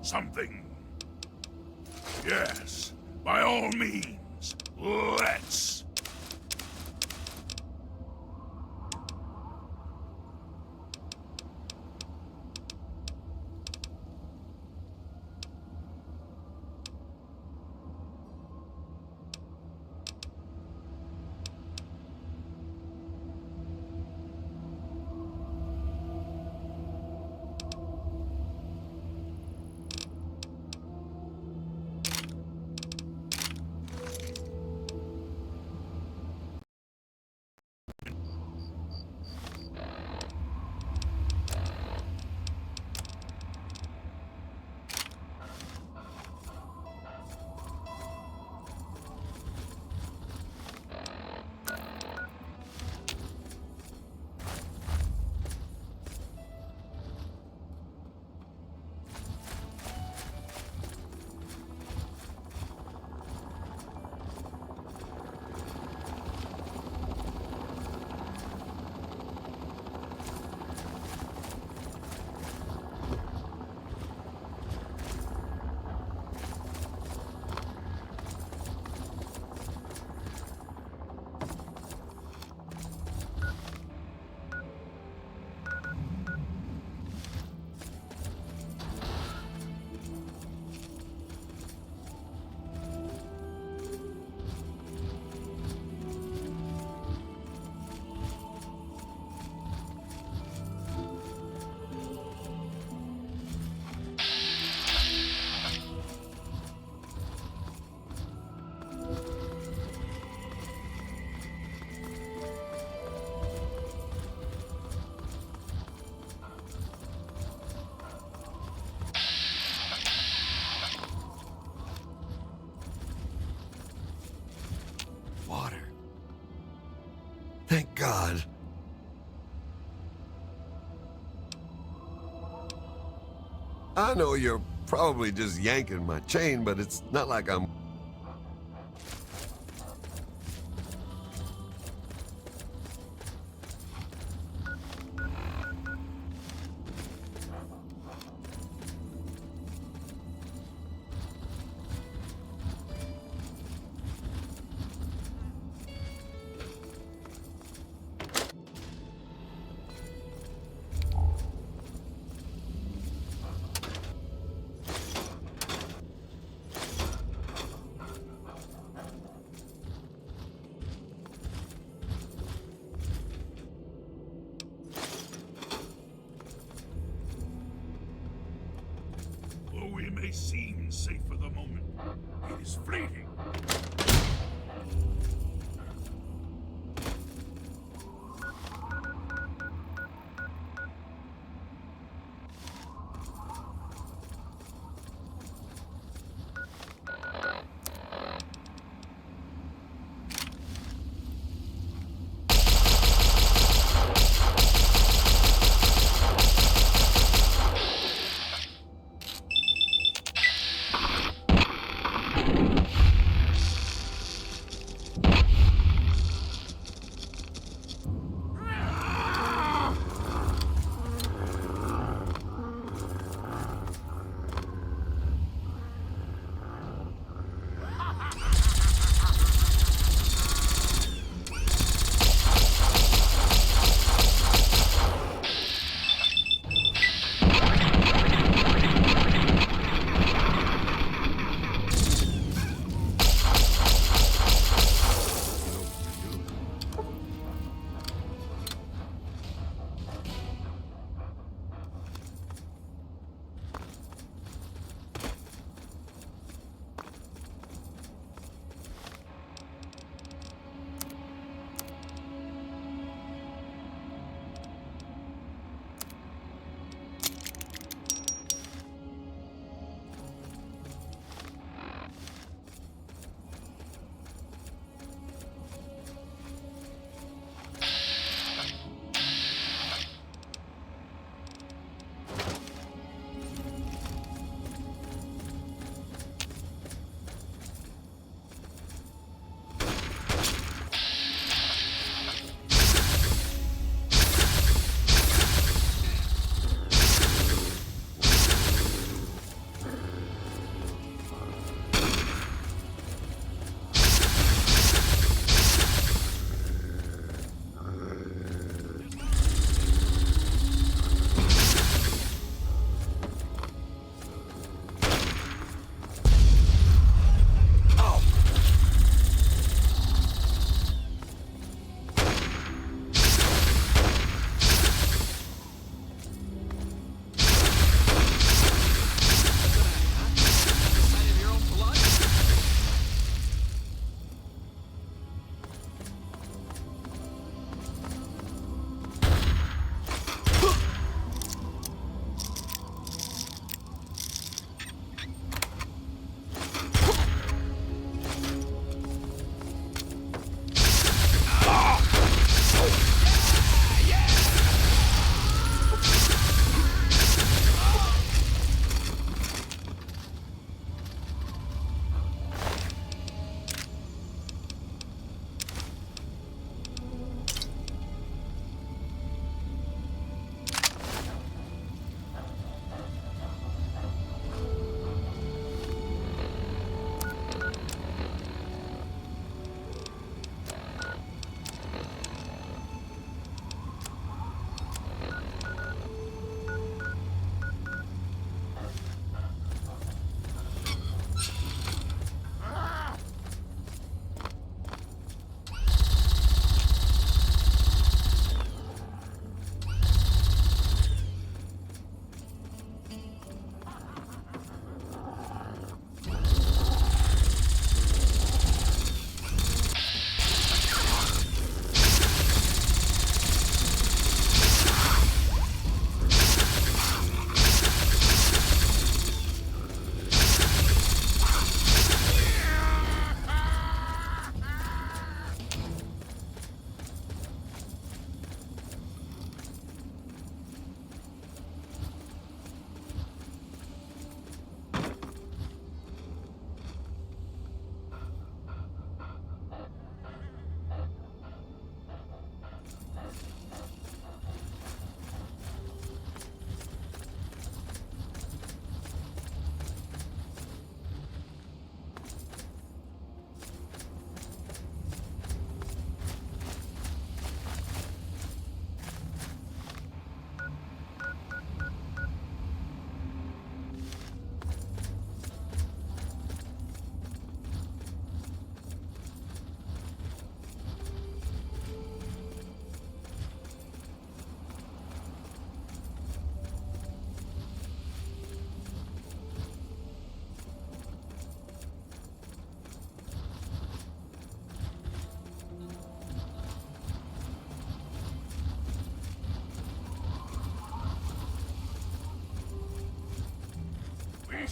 something? Yes, by all means, let's. Water. Thank God. I know you're probably just yanking my chain, but it's not like I'm... Though we may seem safe for the moment, it is fleeting.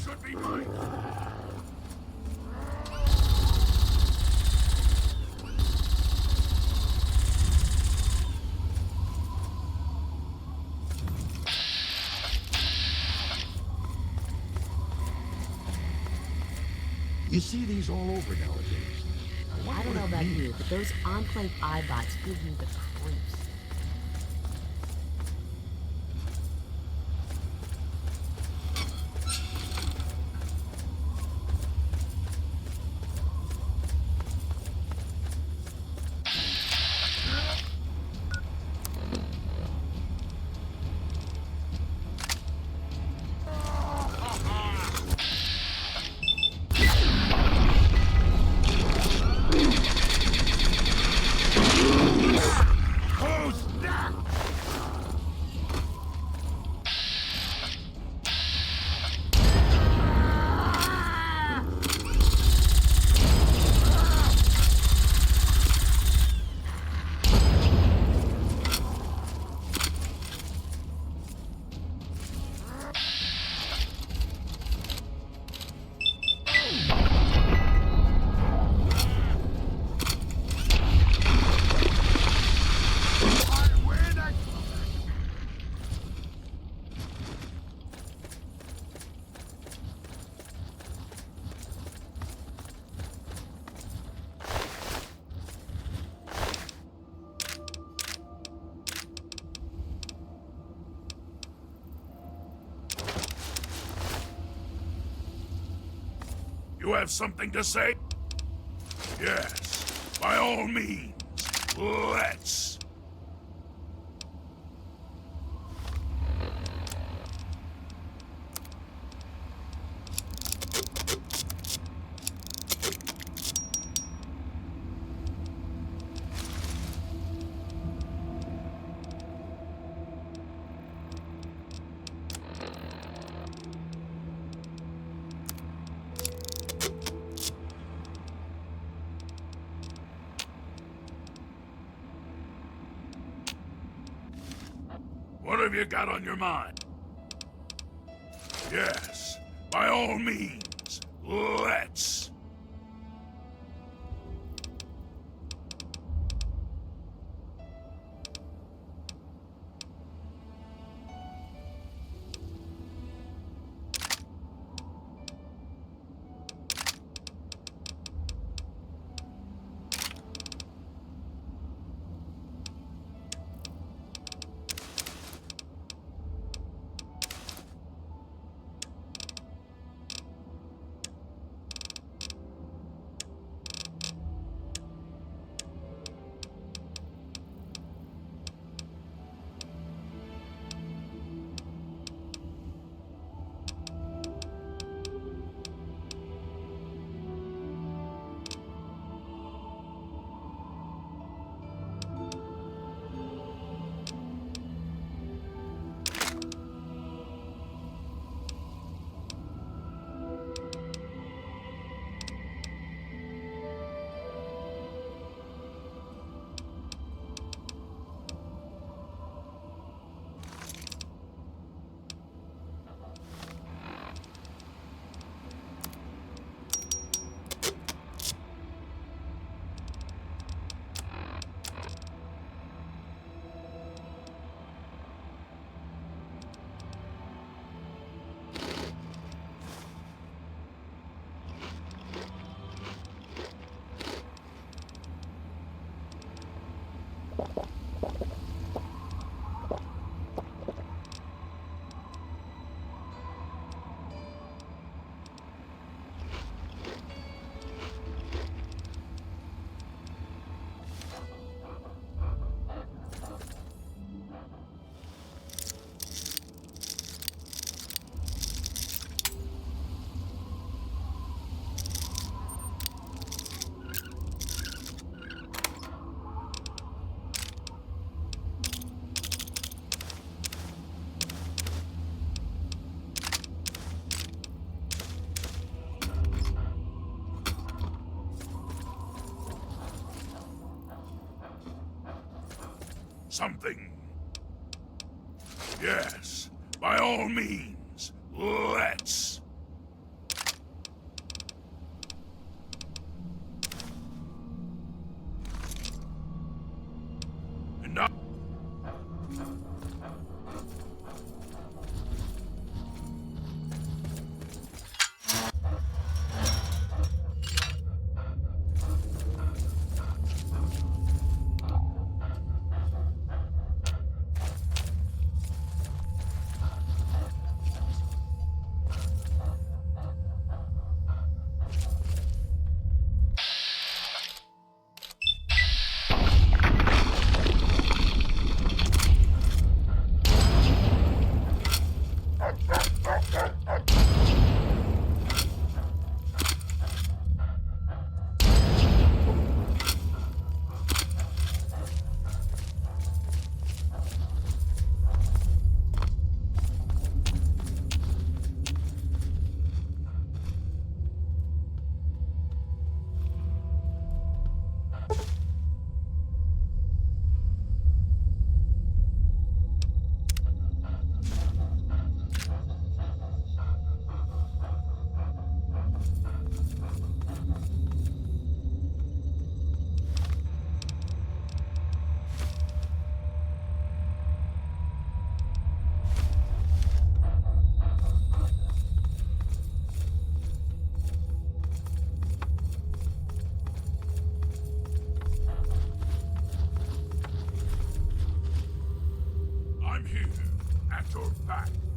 should be mine. You see these all over nowadays. I don't know about you, but those Enclave iBots give me the creeps. You have something to say? Yes, by all means. Let's. What have you got on your mind? Yes, by all means. Let's. Something. Yes, by all means. Let's. time.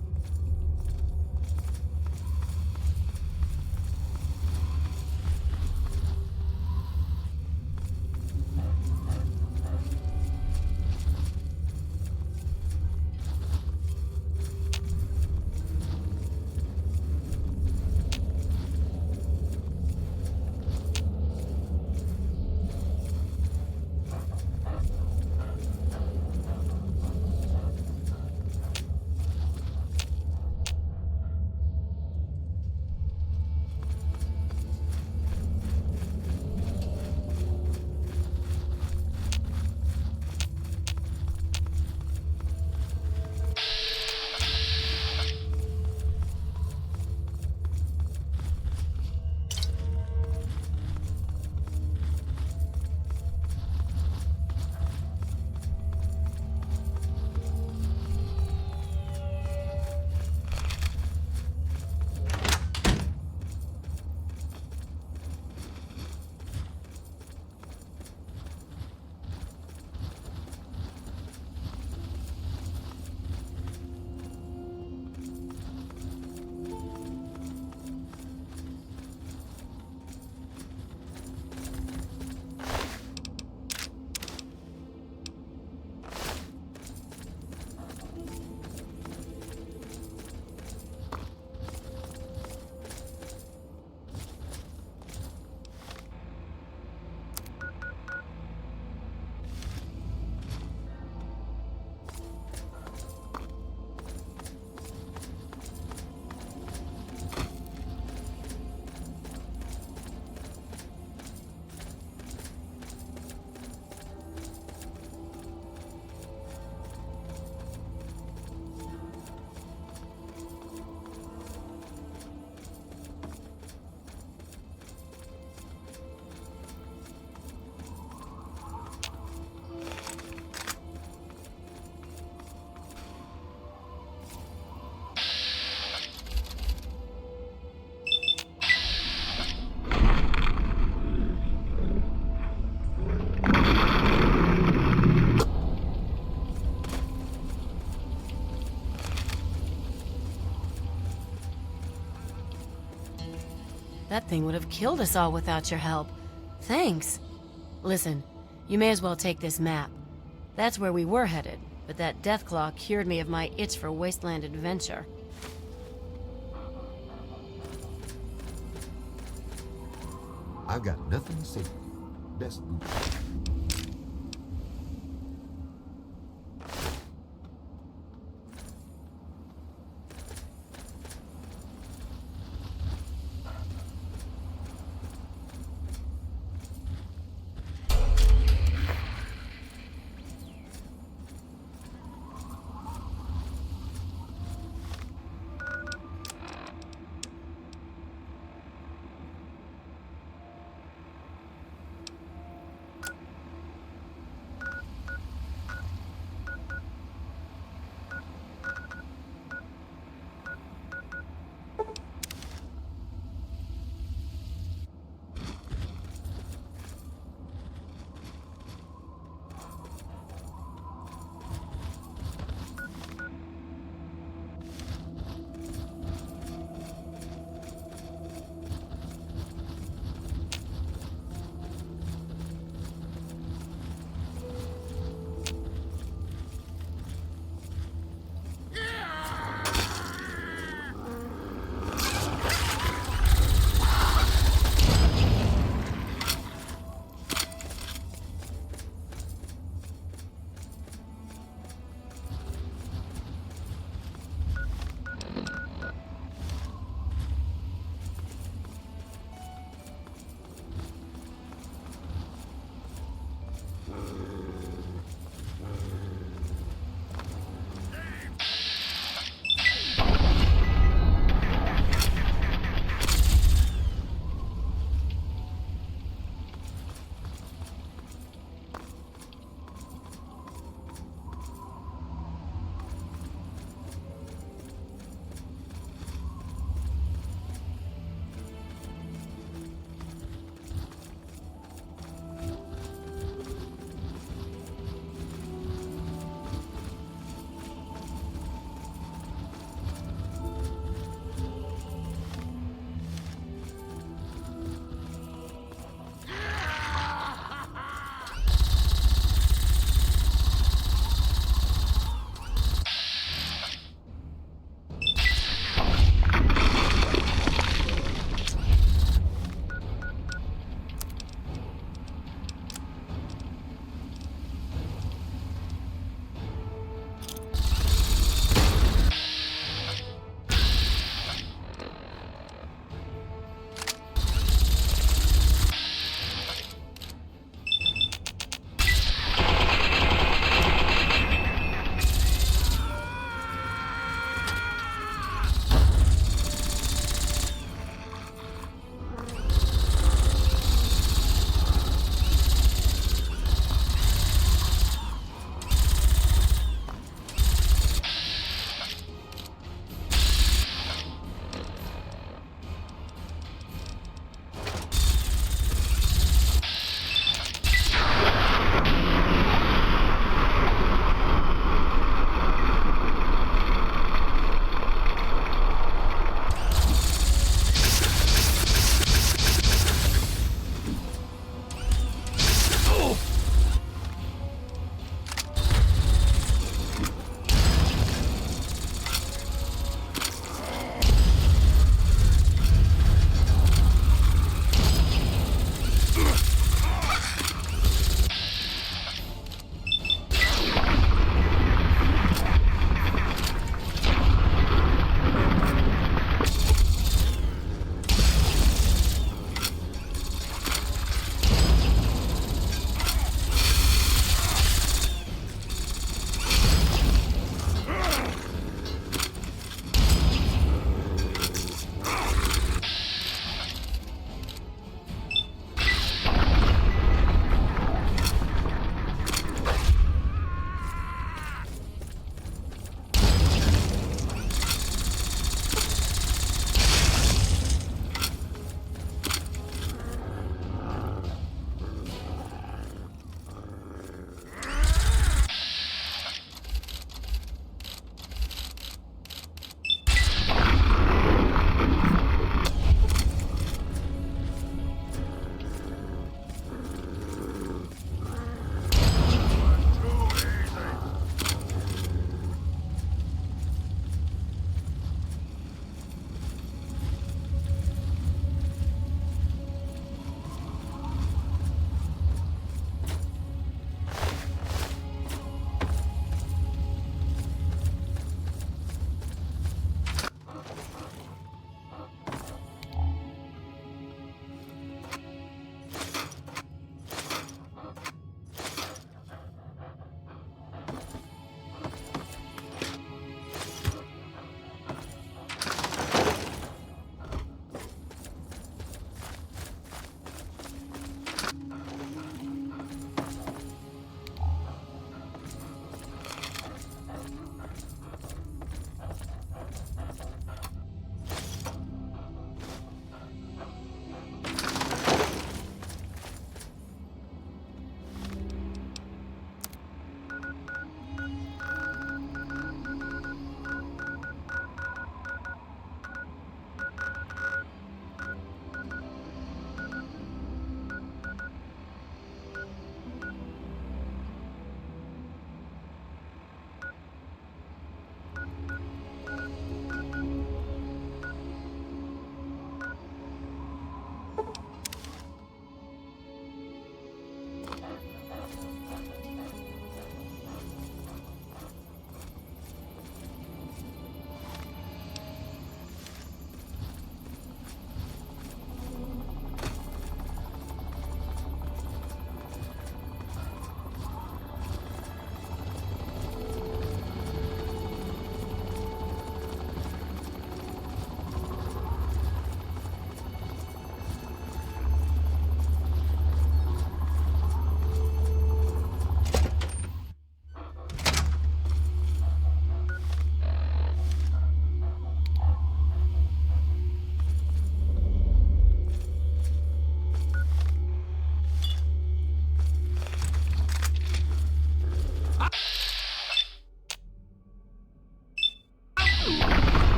That thing would have killed us all without your help. Thanks. Listen, you may as well take this map. That's where we were headed, but that Deathclaw cured me of my itch for wasteland adventure. I've got nothing to say. Best move.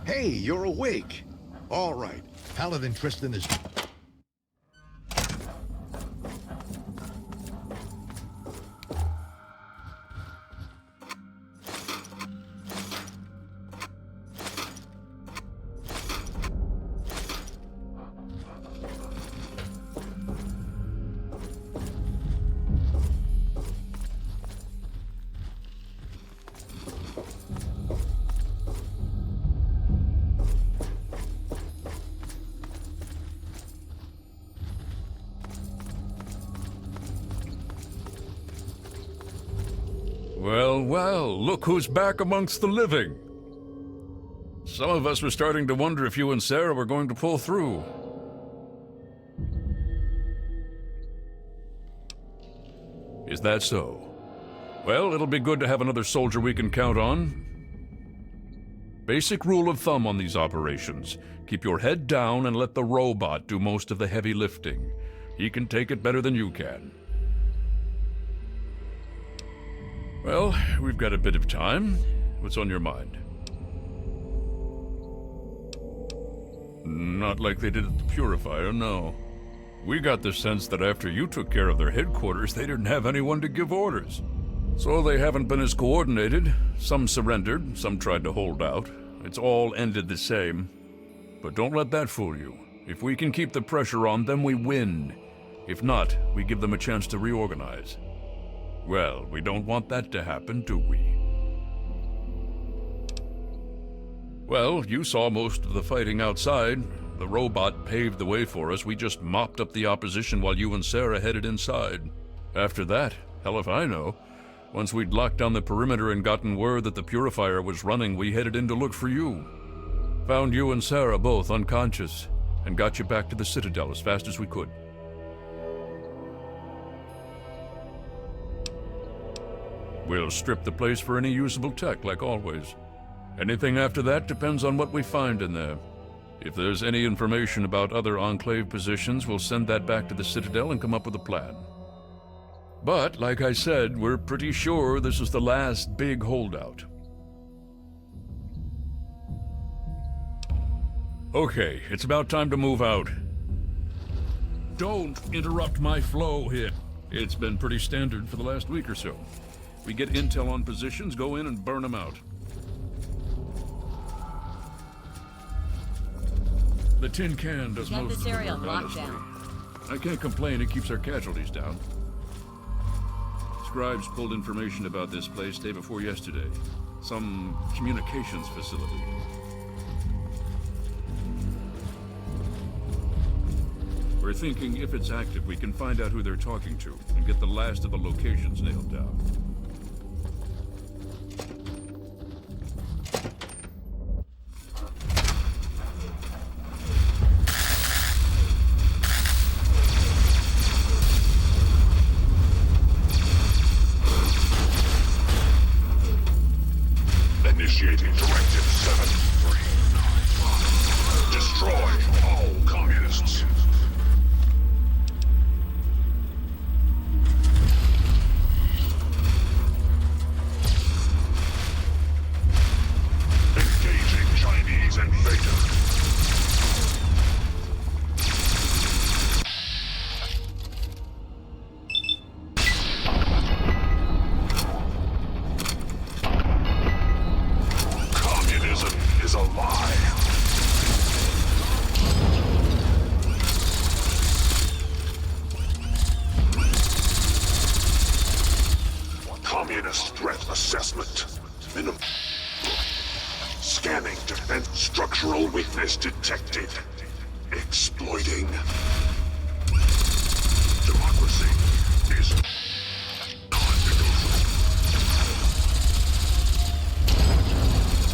Hey, you're awake. All right. Paladin Tristan is... Well, well, look who's back amongst the living. Some of us were starting to wonder if you and Sarah were going to pull through. Is that so? Well, it'll be good to have another soldier we can count on. Basic rule of thumb on these operations: keep your head down and let the robot do most of the heavy lifting. He can take it better than you can. Well, we've got a bit of time. What's on your mind? Not like they did at the Purifier, no. We got the sense that after you took care of their headquarters, they didn't have anyone to give orders. So they haven't been as coordinated. Some surrendered, some tried to hold out. It's all ended the same. But don't let that fool you. If we can keep the pressure on, then we win. If not, we give them a chance to reorganize. Well, we don't want that to happen, do we? Well, you saw most of the fighting outside. The robot paved the way for us. We just mopped up the opposition while you and Sarah headed inside. After that, hell if I know. Once we'd locked down the perimeter and gotten word that the Purifier was running, we headed in to look for you. Found you and Sarah both unconscious, and got you back to the Citadel as fast as we could. We'll strip the place for any usable tech, like always. Anything after that depends on what we find in there. If there's any information about other Enclave positions, we'll send that back to the Citadel and come up with a plan. But, like I said, we're pretty sure this is the last big holdout. Okay, it's about time to move out. Don't interrupt my flow here. It's been pretty standard for the last week or so. We get intel on positions, go in and burn them out. The tin can does Get most this of the area work, locked honestly. down. I can't complain, it keeps our casualties down. Scribes pulled information about this place day before yesterday. Some communications facility. We're thinking if it's active, we can find out who they're talking to and get the last of the locations nailed down. Initiating Directive 7395. Destroy all communists. Engaging Chinese invader. Communism is a lie. Communist threat assessment. Minimum. Scanning defense structural weakness detected. Exploiting. Democracy is non-negotiable.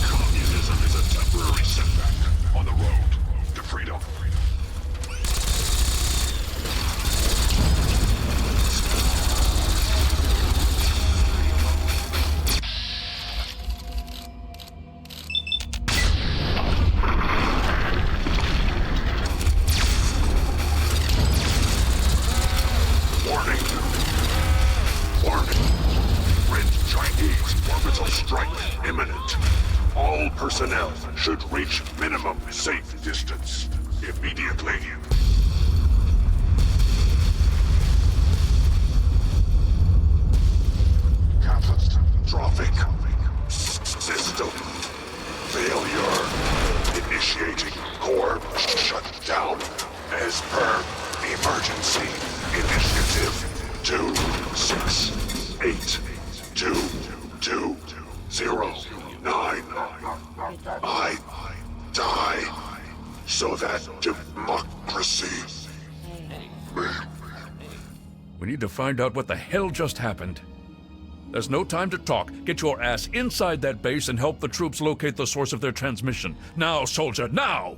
Communism is a temporary setback on the road to freedom. orbital strike imminent. All personnel should reach minimum safe distance immediately. Catastrophic system failure. Initiating core shutdown as per emergency initiative 2682209. I die so that democracy may. We need to find out what the hell just happened. There's no time to talk. Get your ass inside that base and help the troops locate the source of their transmission. Now, soldier, now!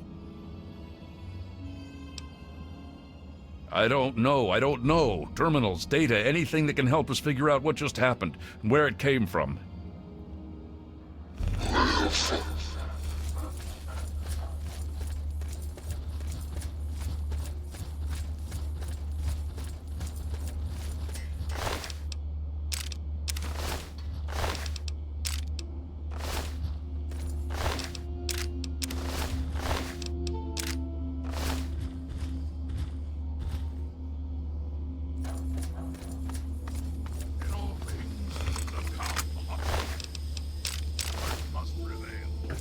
I don't know. Terminals, data, anything that can help us figure out what just happened and where it came from. In all things, the calm must prevail.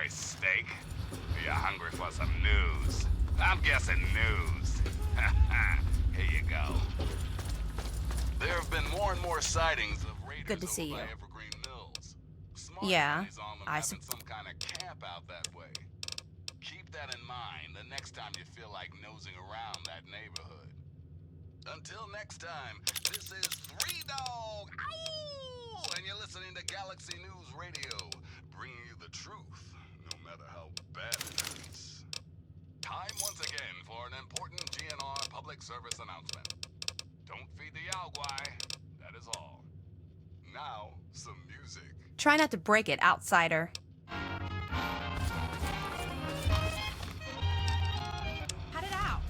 nice steak? Are you hungry for some news? I'm guessing news. Here you go. There have been more and more sightings of raiders Good to see over by you. Evergreen Mills. Smart Yeah, guys on them I having some kind of camp out that way. Keep that in mind the next time you feel like nosing around that neighborhood. Until next time, this is Three Dog, ow! And you're listening to Galaxy News Radio, bringing you the truth, no matter how bad it hurts. Time once again for an important GNR public service announcement. Don't feed the Yao Guai, that is all. Now, some music. Try not to break it, outsider. Cut it out.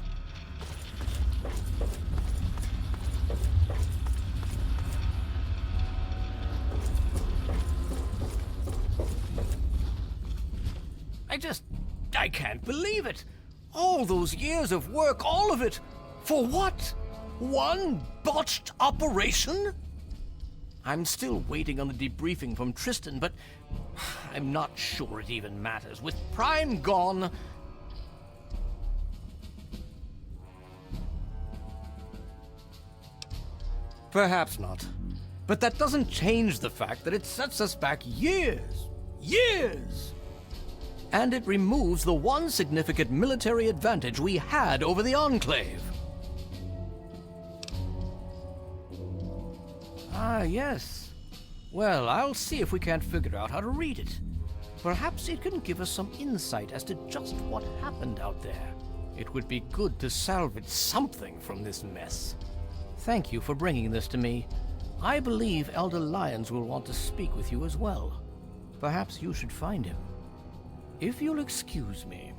I can't believe it. All those years of work, all of it. For what? One botched operation? I'm still waiting on the debriefing from Tristan, but I'm not sure it even matters. With Prime gone... Perhaps not. But that doesn't change the fact that it sets us back years. Years! And it removes the one significant military advantage we had over the Enclave. Ah, yes. Well, I'll see if we can't figure out how to read it. Perhaps it can give us some insight as to just what happened out there. It would be good to salvage something from this mess. Thank you for bringing this to me. I believe Elder Lyons will want to speak with you as well. Perhaps you should find him. If you'll excuse me.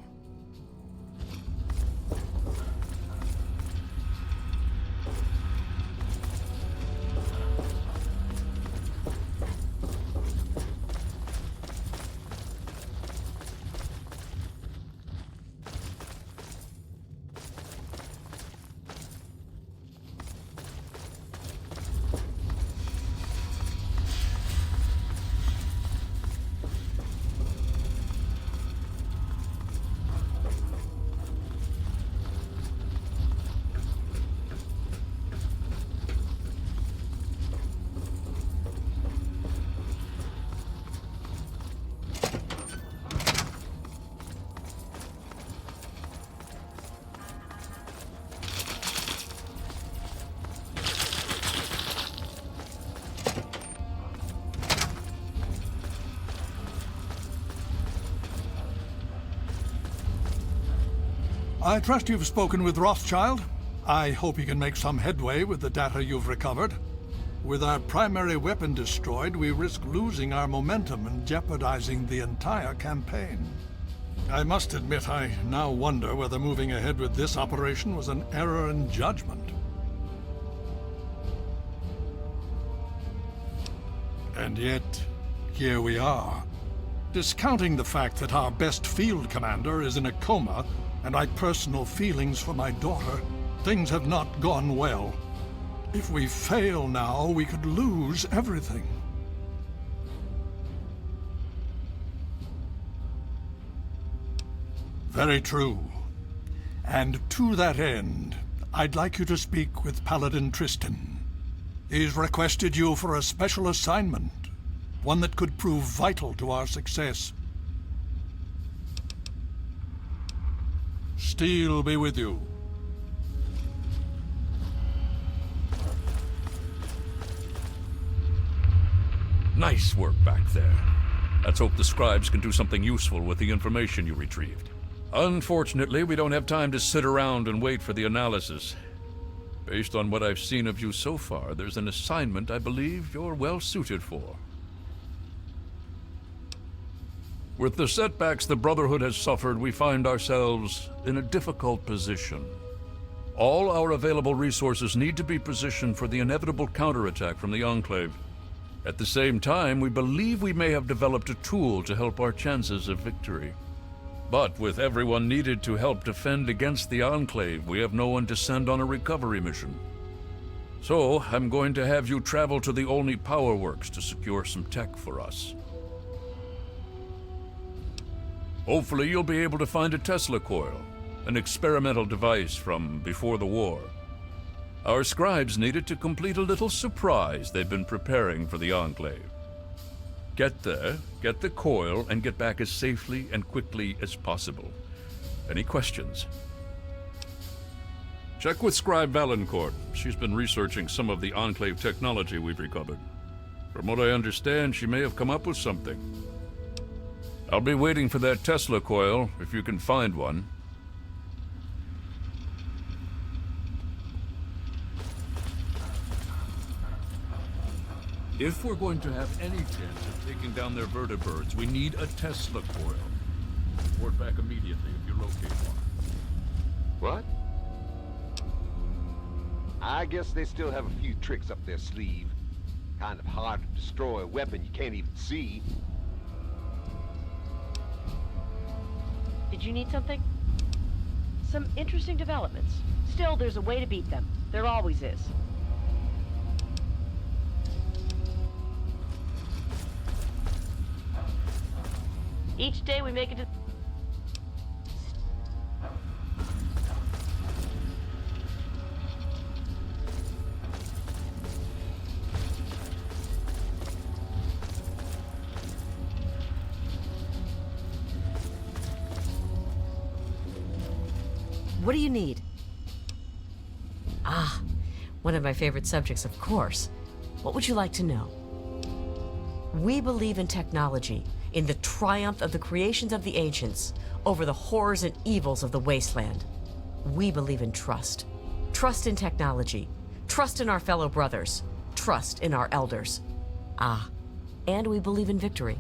I trust you've spoken with Rothschild. I hope you can make some headway with the data you've recovered. With our primary weapon destroyed, we risk losing our momentum and jeopardizing the entire campaign. I must admit, I now wonder whether moving ahead with this operation was an error in judgment. And yet, here we are. Discounting the fact that our best field commander is in a coma, and my personal feelings for my daughter, things have not gone well. If we fail now, we could lose everything. Very true. And to that end, I'd like you to speak with Paladin Tristan. He's requested you for a special assignment, one that could prove vital to our success. Steel be with you. Nice work back there. Let's hope the scribes can do something useful with the information you retrieved. Unfortunately, we don't have time to sit around and wait for the analysis. Based on what I've seen of you so far, there's an assignment I believe you're well suited for. With the setbacks the Brotherhood has suffered, we find ourselves in a difficult position. All our available resources need to be positioned for the inevitable counterattack from the Enclave. At the same time, we believe we may have developed a tool to help our chances of victory. But with everyone needed to help defend against the Enclave, we have no one to send on a recovery mission. So, I'm going to have you travel to the Olney Power Works to secure some tech for us. Hopefully you'll be able to find a Tesla coil, an experimental device from before the war. Our scribes need it to complete a little surprise they've been preparing for the Enclave. Get there, get the coil, and get back as safely and quickly as possible. Any questions? Check with Scribe Valancourt. She's been researching some of the Enclave technology we've recovered. From what I understand, she may have come up with something. I'll be waiting for that Tesla coil, if you can find one. If we're going to have any chance of taking down their vertibirds, we need a Tesla coil. Report back immediately if you locate one. What? I guess they still have a few tricks up their sleeve. Kind of hard to destroy a weapon you can't even see. Did you need something? Some interesting developments. Still, there's a way to beat them. There always is. Each day we make it to... What do you need? Ah, one of my favorite subjects, of course. What would you like to know? We believe in technology, in the triumph of the creations of the ancients over the horrors and evils of the wasteland. We believe in trust. Trust in technology. Trust in our fellow brothers. Trust in our elders. Ah, and we believe in victory.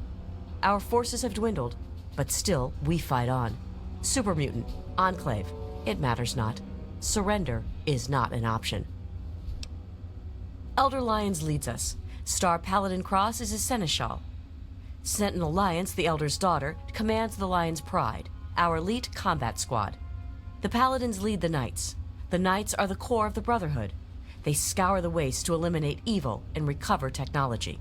Our forces have dwindled, but still we fight on. Super Mutant, Enclave, it matters not. Surrender is not an option. Elder Lyons leads us. Star Paladin Cross is his seneschal. Sentinel Lyons, the Elder's daughter, commands the Lion's Pride, our elite combat squad. The Paladins lead the Knights. The Knights are the core of the Brotherhood. They scour the waste to eliminate evil and recover technology.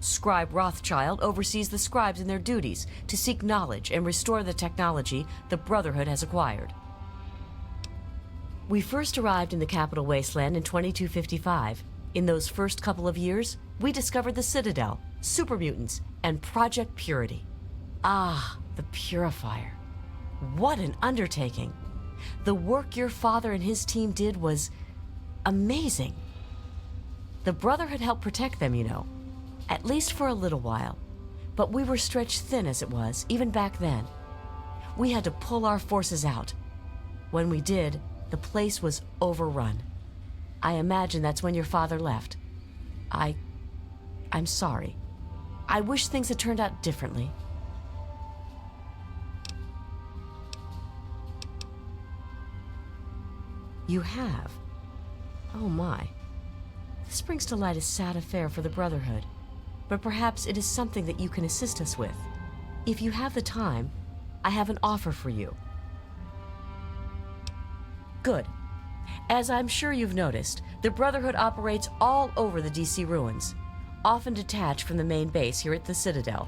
Scribe Rothschild oversees the scribes in their duties to seek knowledge and restore the technology the Brotherhood has acquired. We first arrived in the capital wasteland in 2255. In those first couple of years, we discovered the Citadel, Super Mutants, and Project Purity. Ah, the Purifier. What an undertaking. The work your father and his team did was amazing. The Brotherhood helped protect them, you know, at least for a little while. But we were stretched thin as it was, even back then. We had to pull our forces out. When we did, the place was overrun. I imagine that's when your father left. I'm sorry. I wish things had turned out differently. You have? Oh my. This brings to light a sad affair for the Brotherhood, but perhaps it is something that you can assist us with. If you have the time, I have an offer for you. Good. As I'm sure you've noticed, the Brotherhood operates all over the DC ruins, often detached from the main base here at the Citadel.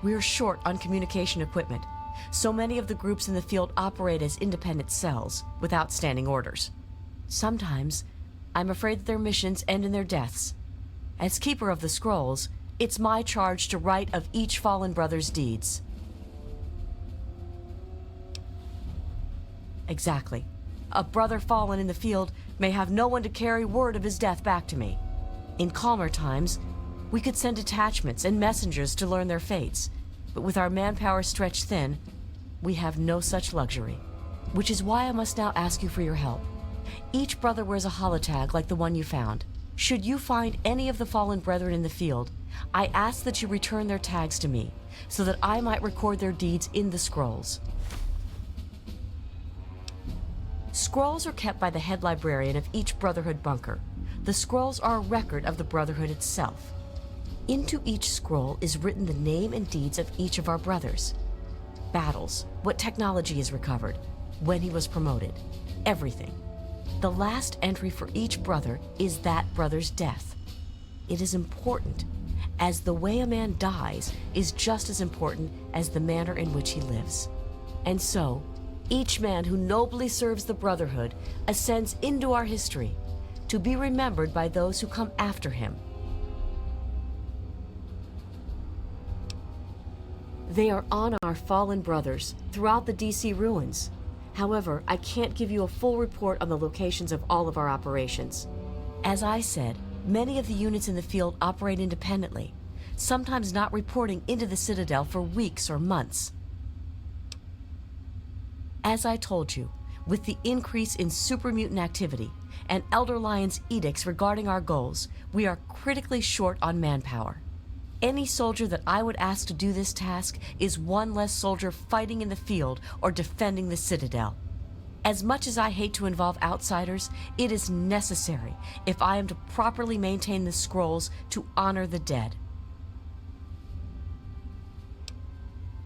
We're short on communication equipment, so many of the groups in the field operate as independent cells, without standing orders. Sometimes, I'm afraid that their missions end in their deaths. As Keeper of the Scrolls, it's my charge to write of each fallen brother's deeds. Exactly. A brother fallen in the field may have no one to carry word of his death back to me. In calmer times, we could send detachments and messengers to learn their fates, but with our manpower stretched thin, we have no such luxury. Which is why I must now ask you for your help. Each brother wears a holotag like the one you found. Should you find any of the fallen brethren in the field, I ask that you return their tags to me, so that I might record their deeds in the scrolls. Scrolls are kept by the head librarian of each Brotherhood bunker. The scrolls are a record of the Brotherhood itself. Into each scroll is written the name and deeds of each of our brothers. Battles, what technology is recovered, when he was promoted, everything. The last entry for each brother is that brother's death. It is important, as the way a man dies is just as important as the manner in which he lives. And so, each man who nobly serves the Brotherhood ascends into our history to be remembered by those who come after him. They are on our fallen brothers throughout the DC ruins. However, I can't give you a full report on the locations of all of our operations. As I said, many of the units in the field operate independently, sometimes not reporting into the Citadel for weeks or months. As I told you, with the increase in super mutant activity and Elder Lion's edicts regarding our goals, we are critically short on manpower. Any soldier that I would ask to do this task is one less soldier fighting in the field or defending the Citadel. As much as I hate to involve outsiders, it is necessary if I am to properly maintain the scrolls to honor the dead.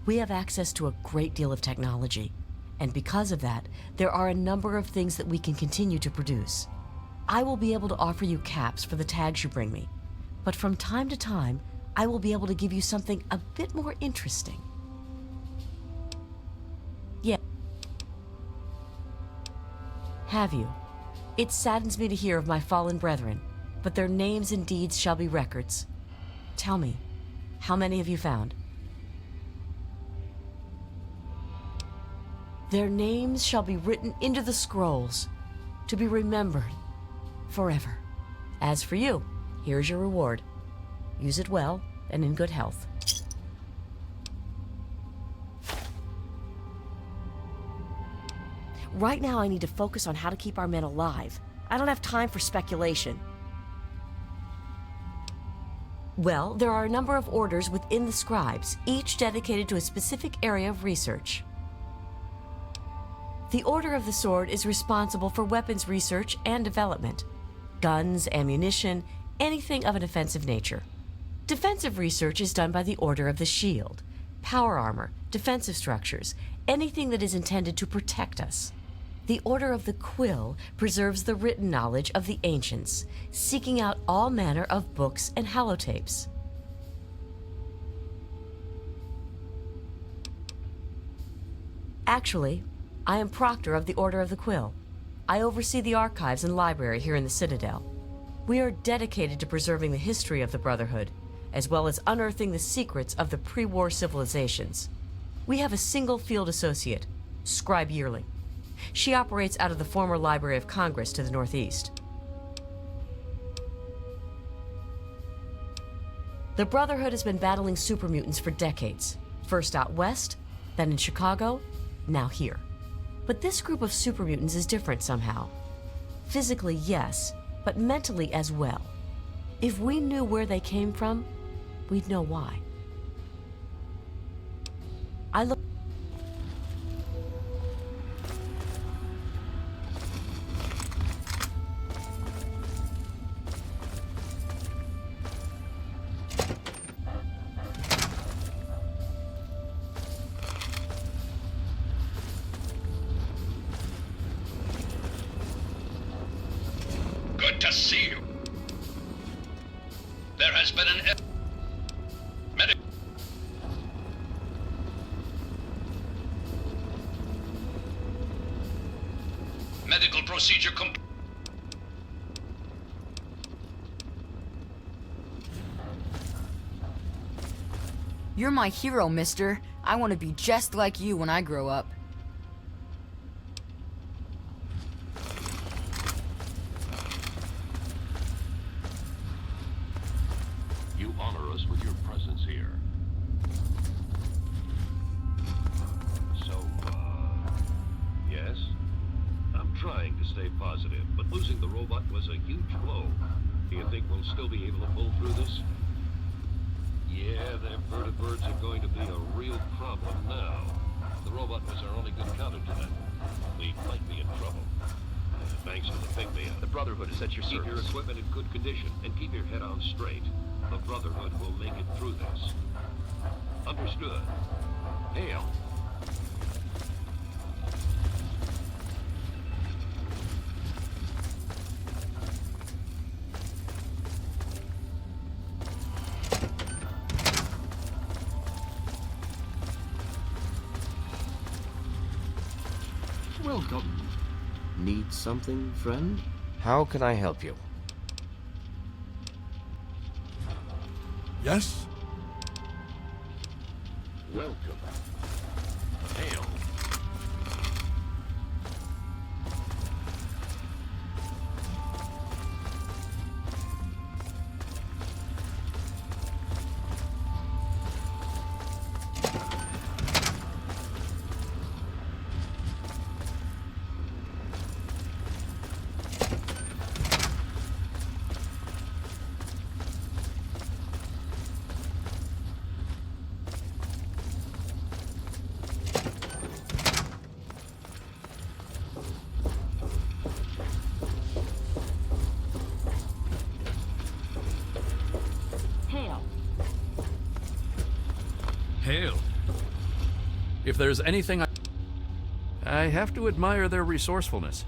We have access to a great deal of technology, and because of that, there are a number of things that we can continue to produce. I will be able to offer you caps for the tags you bring me, but from time to time, I will be able to give you something a bit more interesting. Yeah. Have you? It saddens me to hear of my fallen brethren, but their names and deeds shall be records. Tell me, how many have you found? Their names shall be written into the scrolls, to be remembered forever. As for you, here's your reward. Use it well and in good health. Right now, I need to focus on how to keep our men alive. I don't have time for speculation. Well, there are a number of orders within the scribes, each dedicated to a specific area of research. The Order of the Sword is responsible for weapons research and development. Guns, ammunition, anything of an offensive nature. Defensive research is done by the Order of the Shield. Power armor, defensive structures, anything that is intended to protect us. The Order of the Quill preserves the written knowledge of the ancients, seeking out all manner of books and holotapes. Actually, I am Proctor of the Order of the Quill. I oversee the archives and library here in the Citadel. We are dedicated to preserving the history of the Brotherhood, as well as unearthing the secrets of the pre-war civilizations. We have a single field associate, Scribe Yearling. She operates out of the former Library of Congress to the northeast. The Brotherhood has been battling super mutants for decades, first out west, then in Chicago, now here. But this group of super mutants is different somehow. Physically, yes, but mentally as well. If we knew where they came from, we'd know why. I look... Good to see you. There has been an... Medical procedure complete. You're my hero, mister. I want to be just like you when I grow up. You honor us with your presence here. So, yes? I'm trying to stay positive, but losing the robot was a huge blow. Do you think we'll still be able to pull through this? Yeah, them vertibirds are going to be a real problem now. The robot was our only good counter to them. We might be in trouble. Thanks to the pygmy. The Brotherhood is at your service. Keep your equipment in good condition and keep your head on straight. The Brotherhood will make it through this. Understood. Hail. Welcome. Need something, friend? How can I help you? Yes? Welcome. Hail. Hail. If there's anything I have to admire their resourcefulness.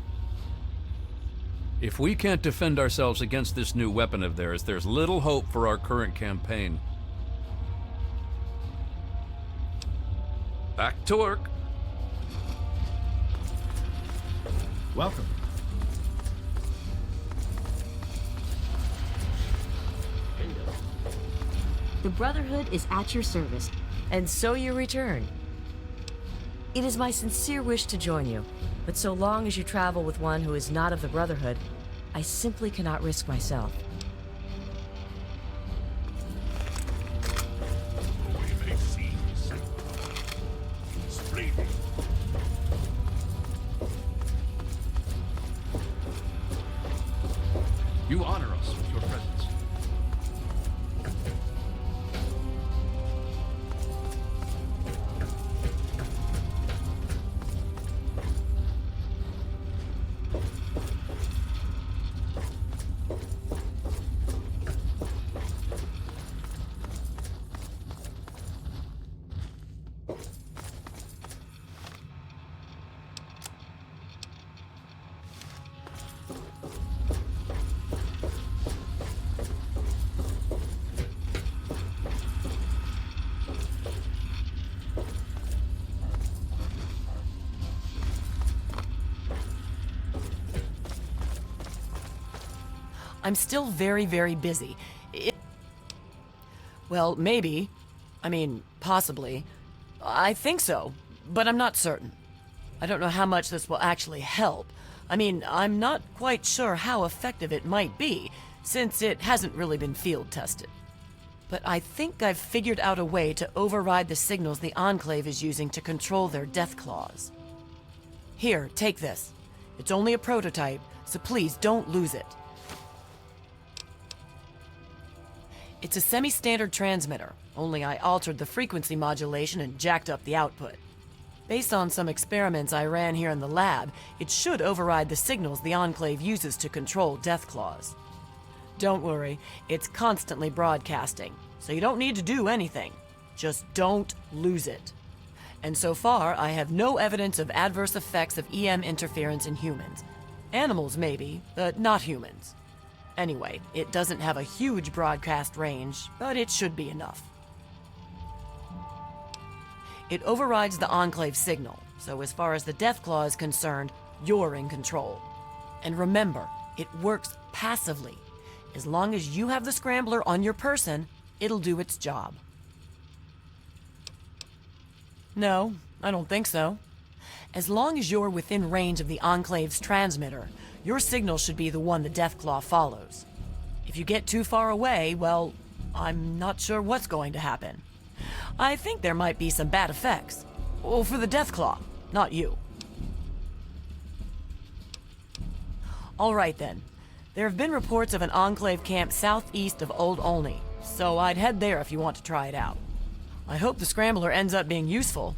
If we can't defend ourselves against this new weapon of theirs, there's little hope for our current campaign. Back to work. Welcome. The Brotherhood is at your service. And so you return. It is my sincere wish to join you, but so long as you travel with one who is not of the Brotherhood, I simply cannot risk myself. We may seem splendid. You honor us with your presence. I'm still very, very busy. Well, maybe. I mean, possibly. I think so, but I'm not certain. I don't know how much this will actually help. I mean, I'm not quite sure how effective it might be, since it hasn't really been field tested. But I think I've figured out a way to override the signals the Enclave is using to control their death claws. Here, take this. It's only a prototype, so please don't lose it. It's a semi-standard transmitter, only I altered the frequency modulation and jacked up the output. Based on some experiments I ran here in the lab, it should override the signals the Enclave uses to control Deathclaws. Don't worry, it's constantly broadcasting, so you don't need to do anything. Just don't lose it. And so far, I have no evidence of adverse effects of EM interference in humans. Animals maybe, but not humans. Anyway, it doesn't have a huge broadcast range, but it should be enough. It overrides the Enclave signal, so as far as the Deathclaw is concerned, you're in control. And remember, it works passively. As long as you have the Scrambler on your person, it'll do its job. No, I don't think so. As long as you're within range of the Enclave's transmitter, your signal should be the one the Deathclaw follows. If you get too far away, well, I'm not sure what's going to happen. I think there might be some bad effects. Well, for the Deathclaw, not you. All right then. There have been reports of an Enclave camp southeast of Old Olney, so I'd head there if you want to try it out. I hope the Scrambler ends up being useful.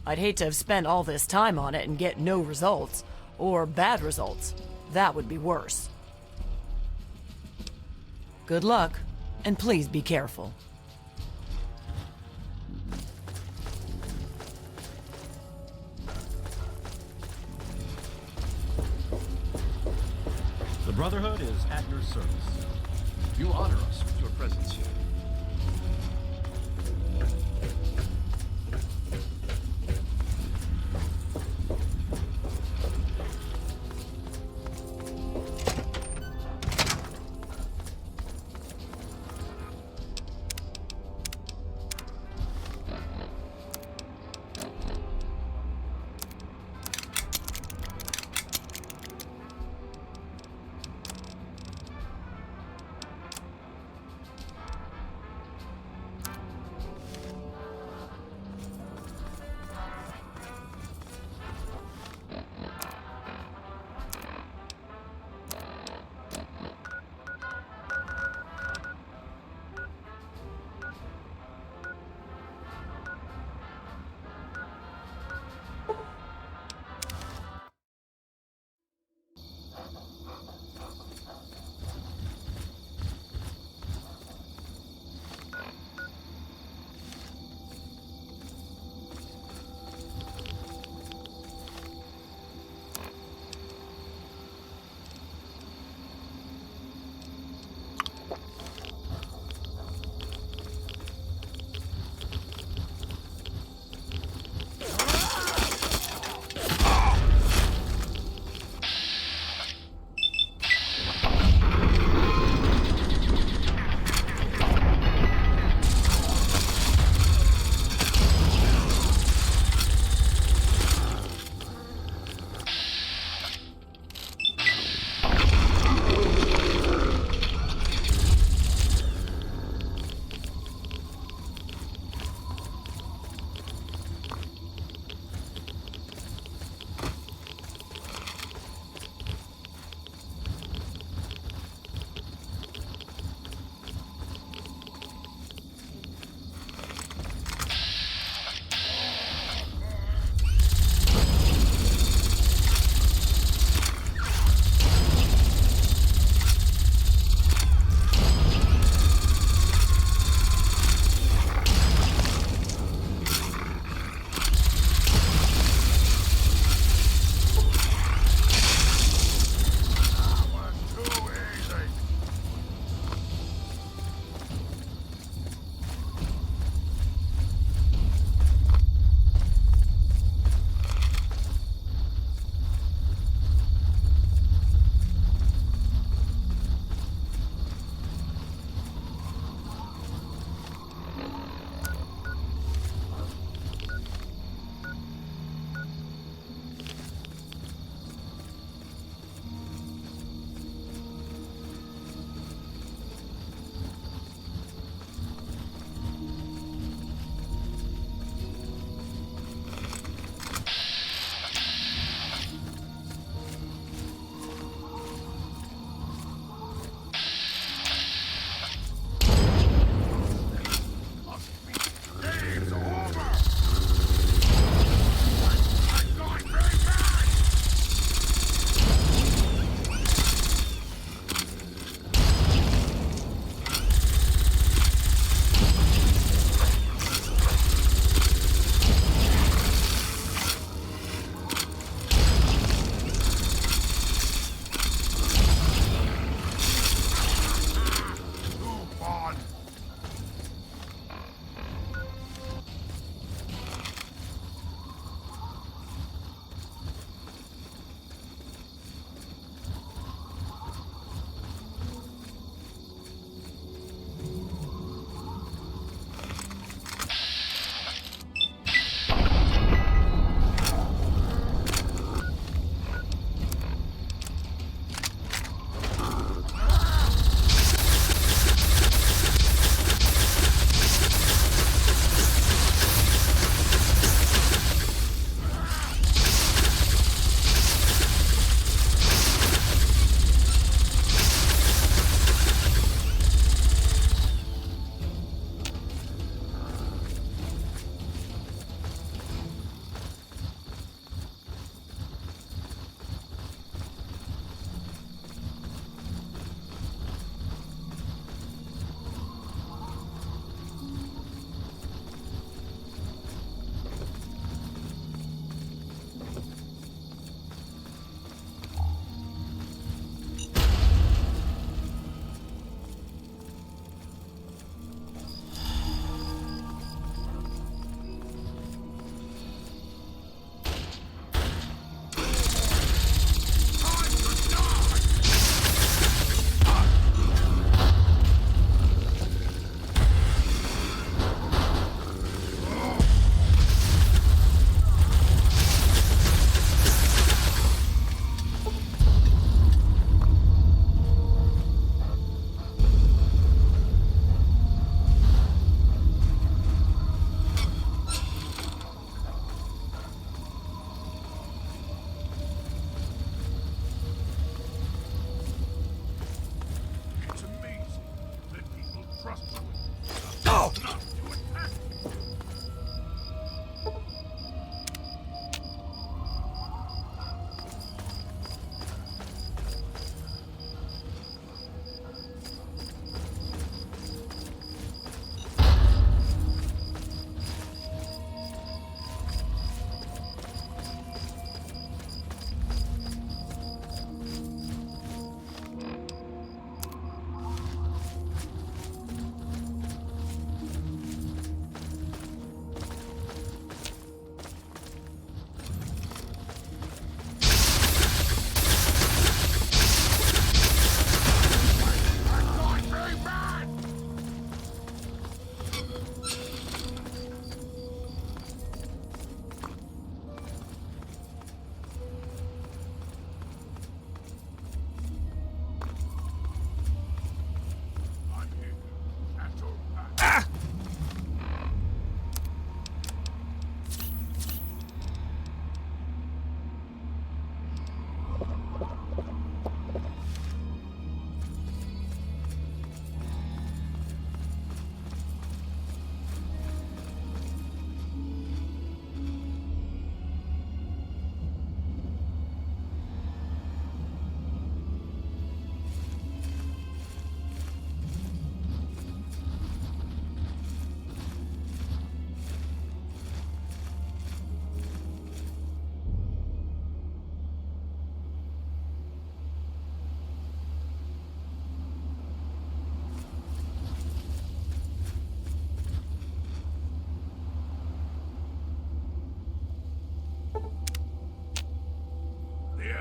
I'd hate to have spent all this time on it and get no results, or bad results. That would be worse. Good luck, and please be careful. The Brotherhood is at your service. You honor us with your presence here.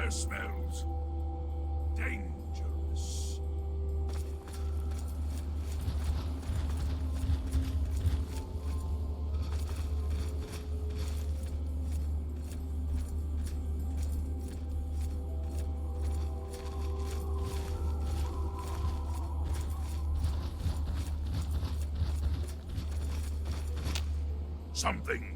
fire smells dangerous. Something.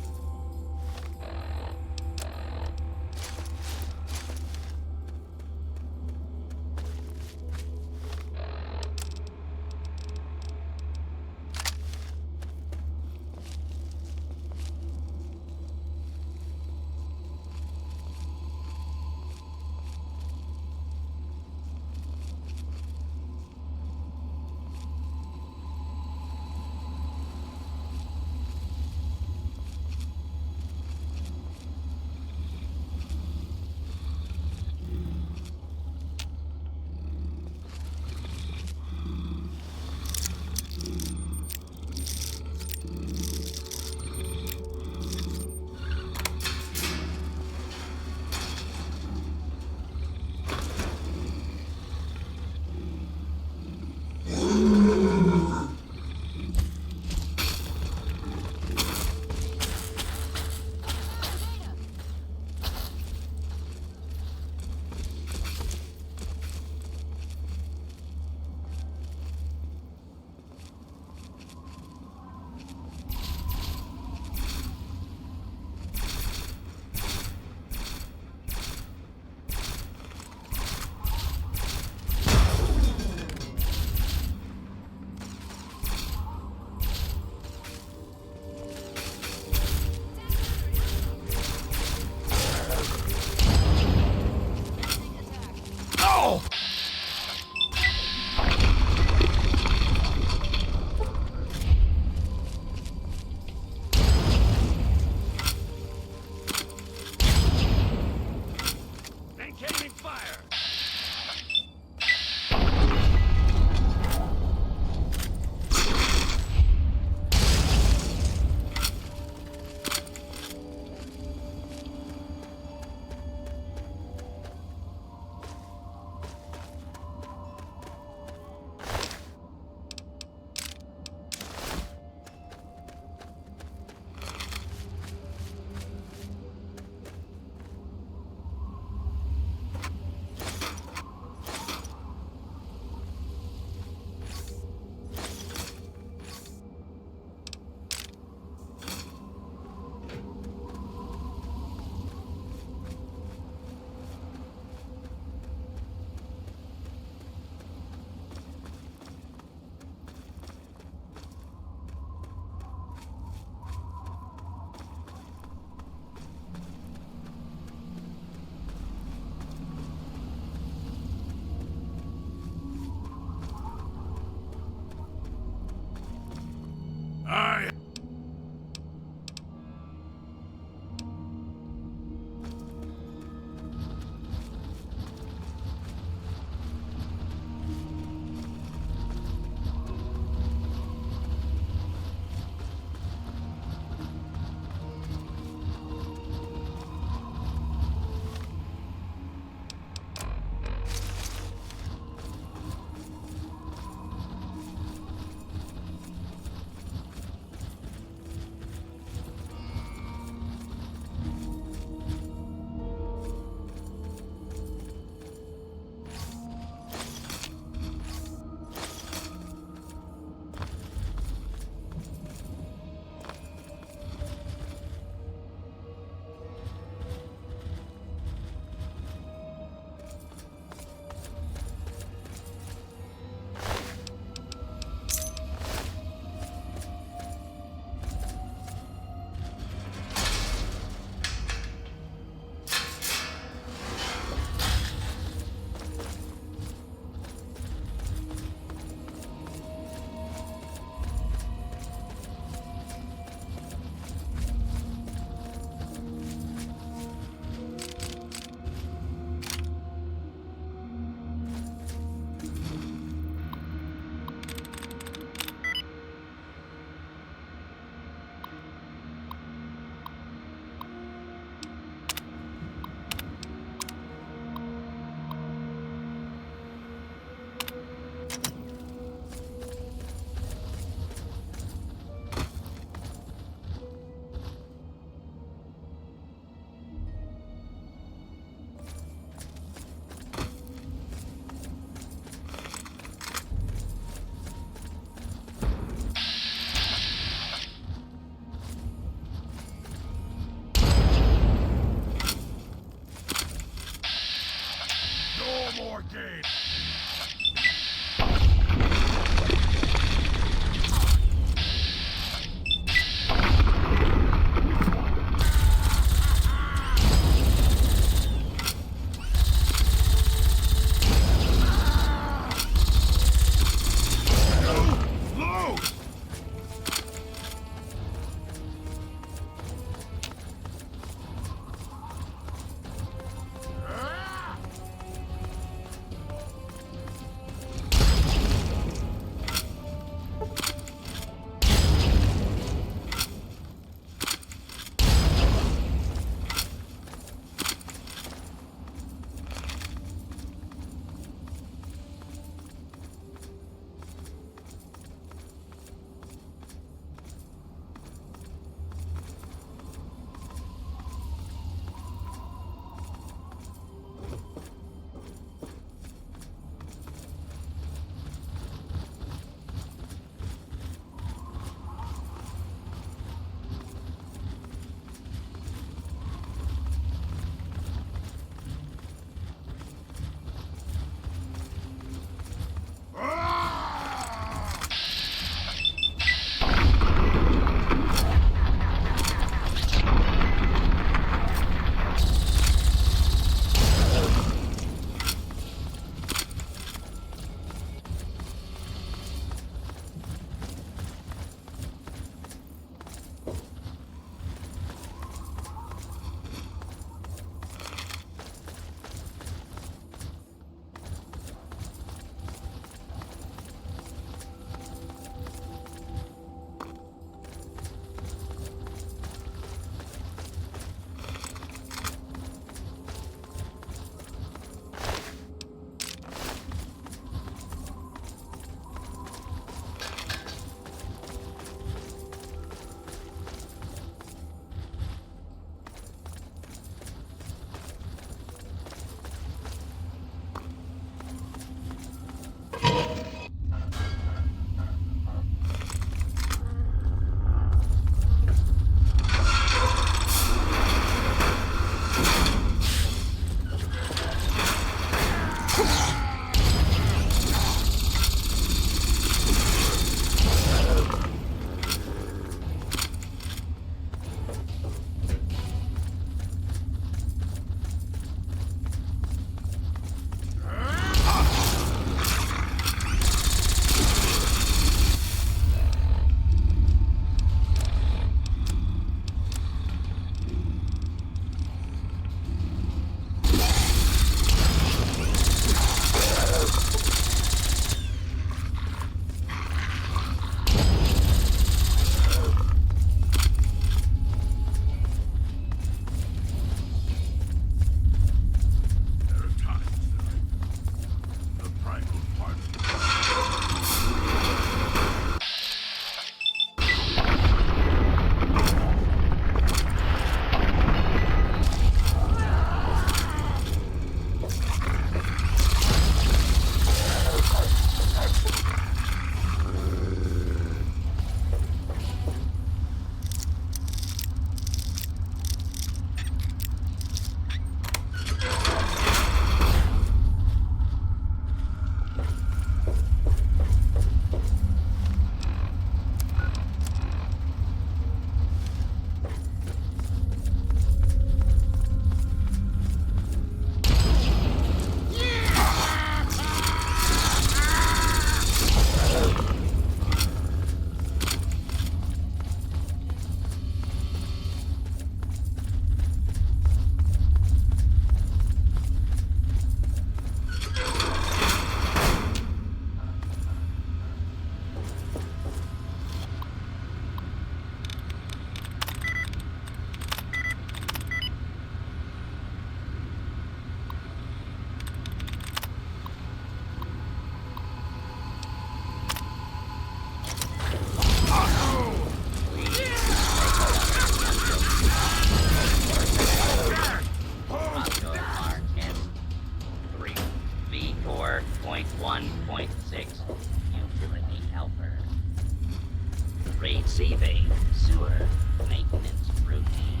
Receiving sewer maintenance routine.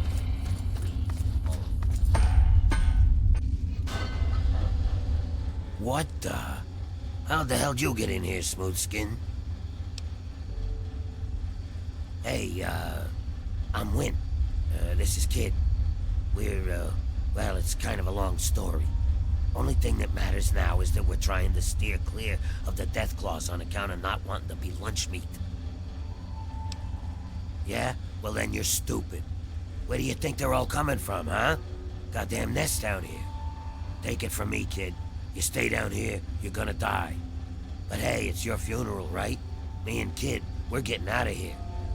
What the? How the hell did you get in here, Smoothskin? Hey, I'm Win. This is Kid. We're, well, it's kind of a long story. Only thing that matters now is that we're trying to steer clear of the Deathclaws on account of not wanting to be lunch meat. Yeah? Well, then you're stupid. Where do you think they're all coming from, huh? Goddamn nest down here. Take it from me, kid. You stay down here, you're gonna die. But hey, it's your funeral, right? Me and Kid, we're getting out of here.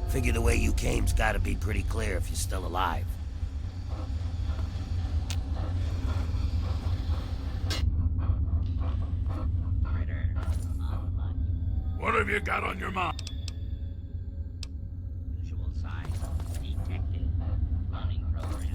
Figure the way you came's gotta be pretty clear if you're still alive. What have you got on your mind? Usual size detected. Running program.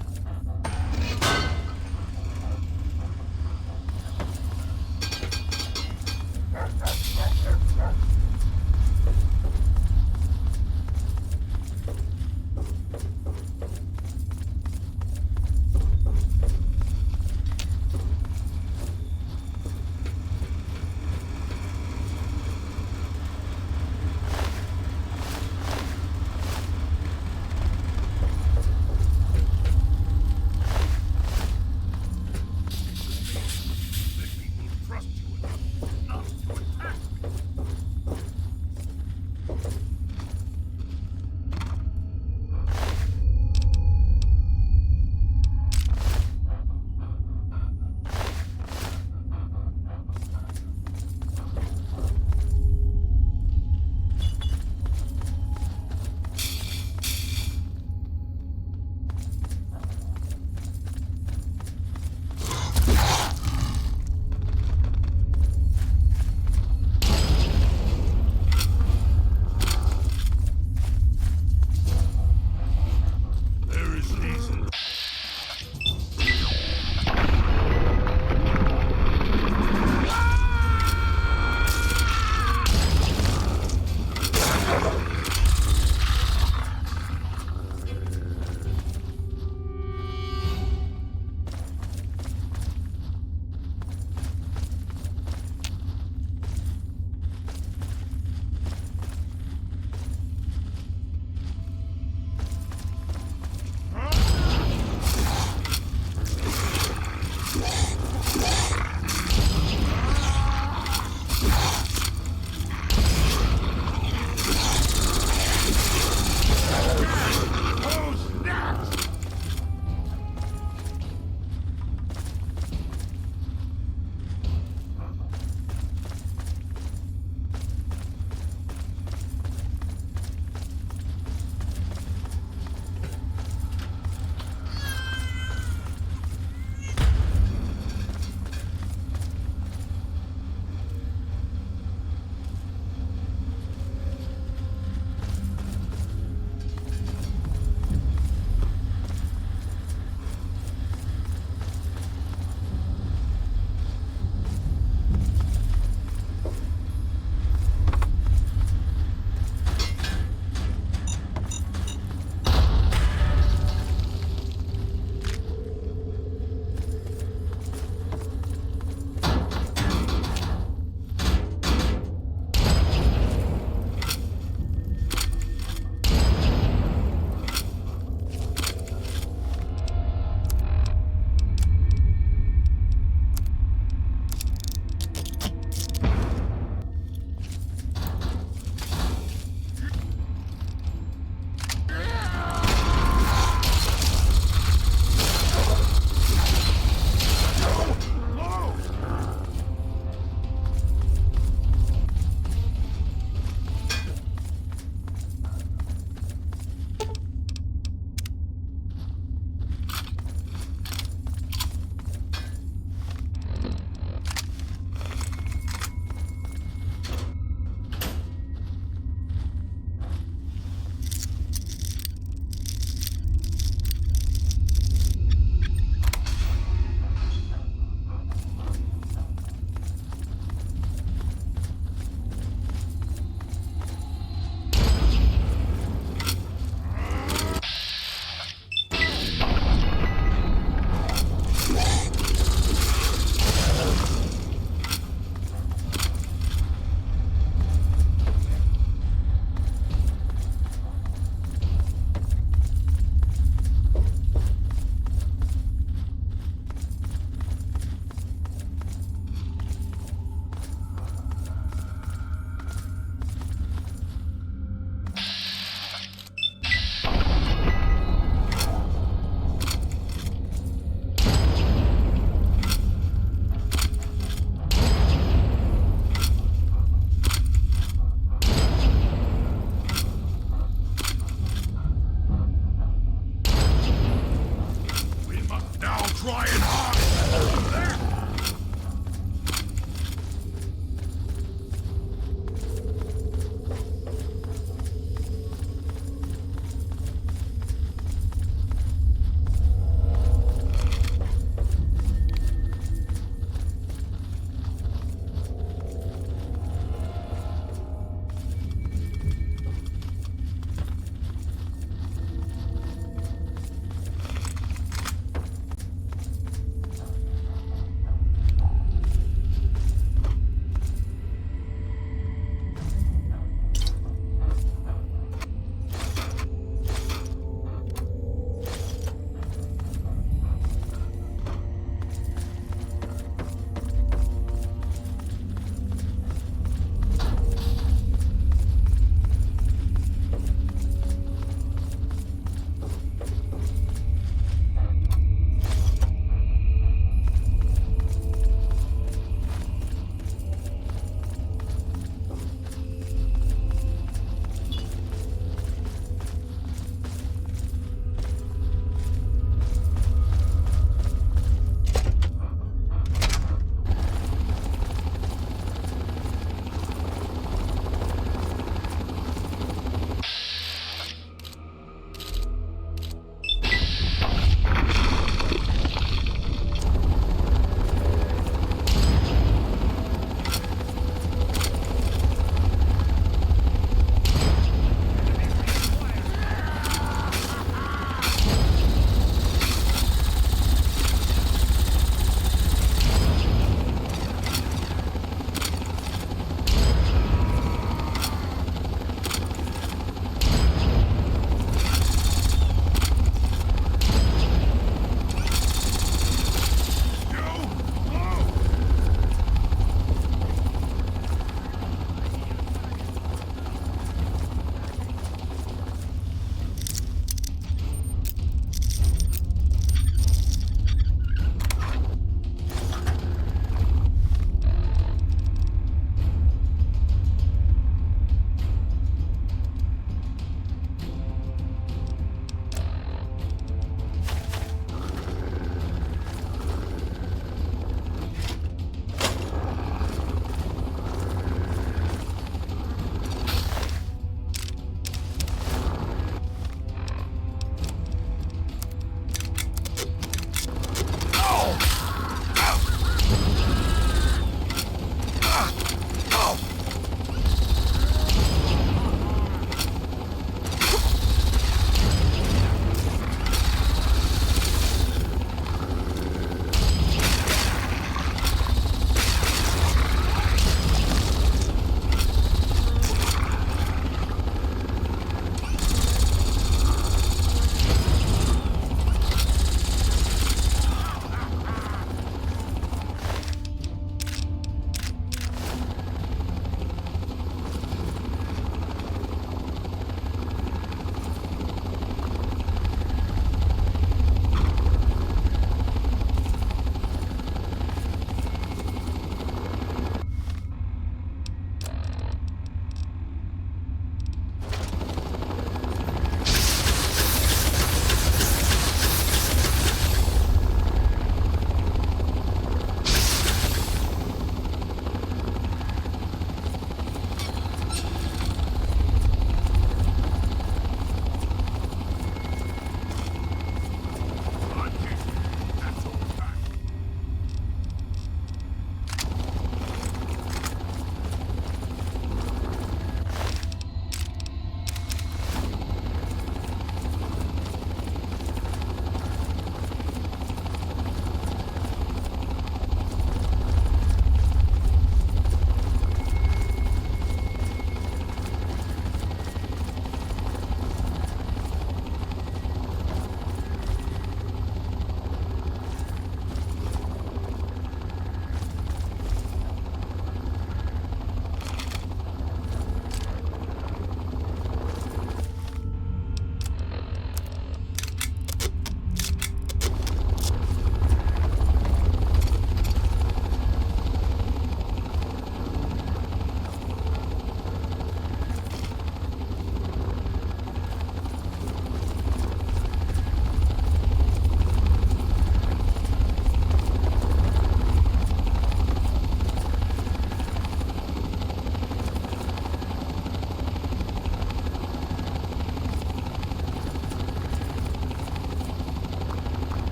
trying hard!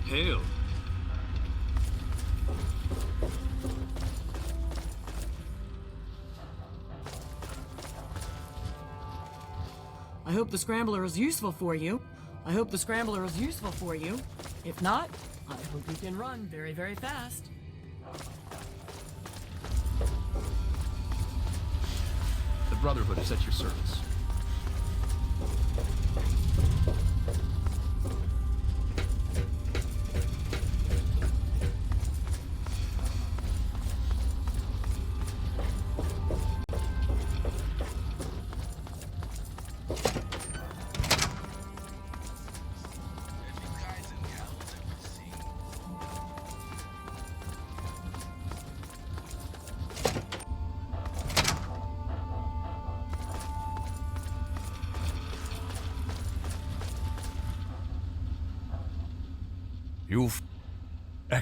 Hail. I hope the scrambler is useful for you. I hope the scrambler is useful for you. If not, I hope you can run very, very fast. The Brotherhood is at your service.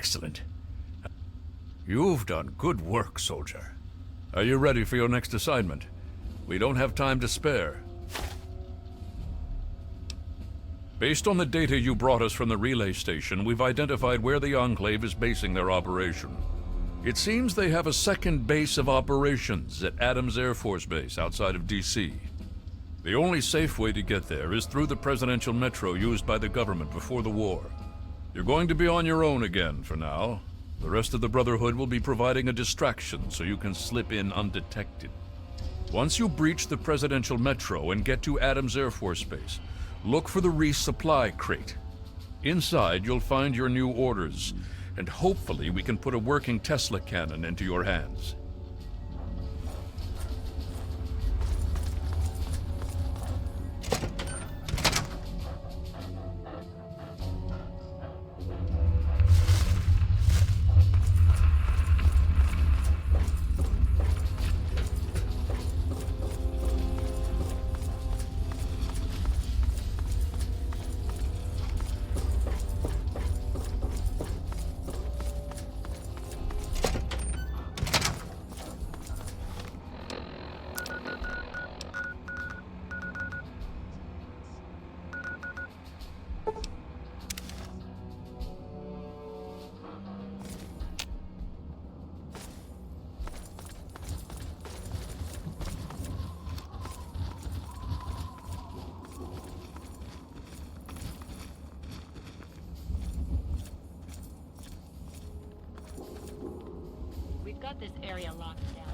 Excellent. You've done good work, soldier. Are you ready for your next assignment? We don't have time to spare. Based on the data you brought us from the relay station, we've identified where the Enclave is basing their operation. It seems they have a second base of operations at Adams Air Force Base outside of D.C. The only safe way to get there is through the presidential metro used by the government before the war. You're going to be on your own again for now. The rest of the Brotherhood will be providing a distraction so you can slip in undetected. Once you breach the presidential metro and get to Adams Air Force Base, look for the resupply crate. Inside, you'll find your new orders, and hopefully we can put a working Tesla cannon into your hands. We've got this area locked down.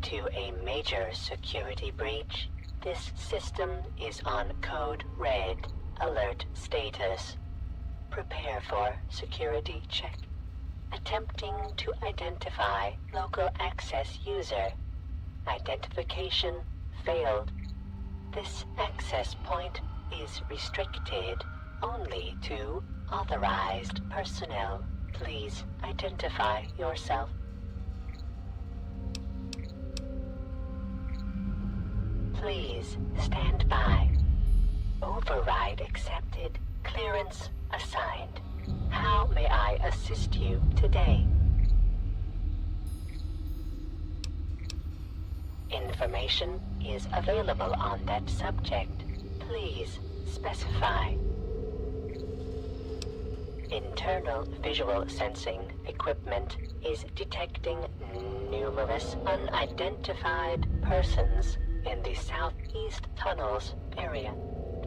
to a major security breach. This system is on code red. Alert status. Prepare for security check. Attempting to identify local access user. Identification failed. This access point is restricted only to authorized personnel. Please identify yourself. Please stand by. Override accepted. Clearance assigned. How may I assist you today? Information is available on that subject. Please specify. Internal visual sensing equipment is detecting numerous unidentified persons in the southeast tunnels area.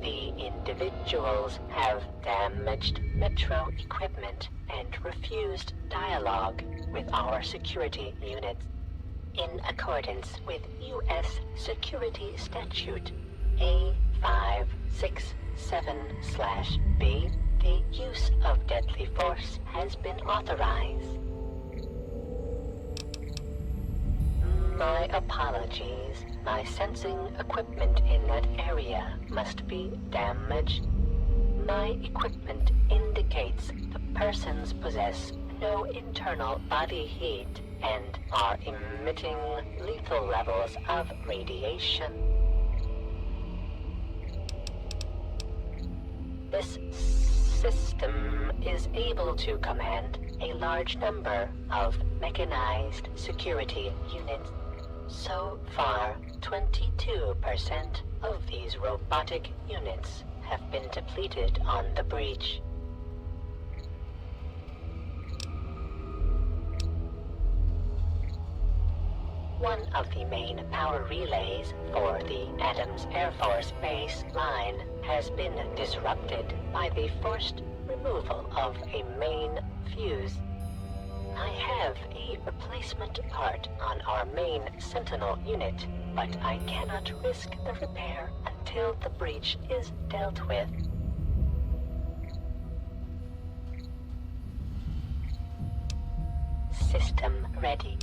The individuals have damaged metro equipment and refused dialogue with our security units. In accordance with U.S. Security Statute A567/B, the use of deadly force has been authorized. My apologies. My sensing equipment in that area must be damaged. My equipment indicates the persons possess no internal body heat and are emitting lethal levels of radiation. This system is able to command a large number of mechanized security units. So far, 22% of these robotic units have been depleted on the breach. One of the main power relays for the Adams Air Force Base line has been disrupted by the forced removal of a main fuse. I have a replacement part on our main Sentinel unit, but I cannot risk the repair until the breach is dealt with. System ready.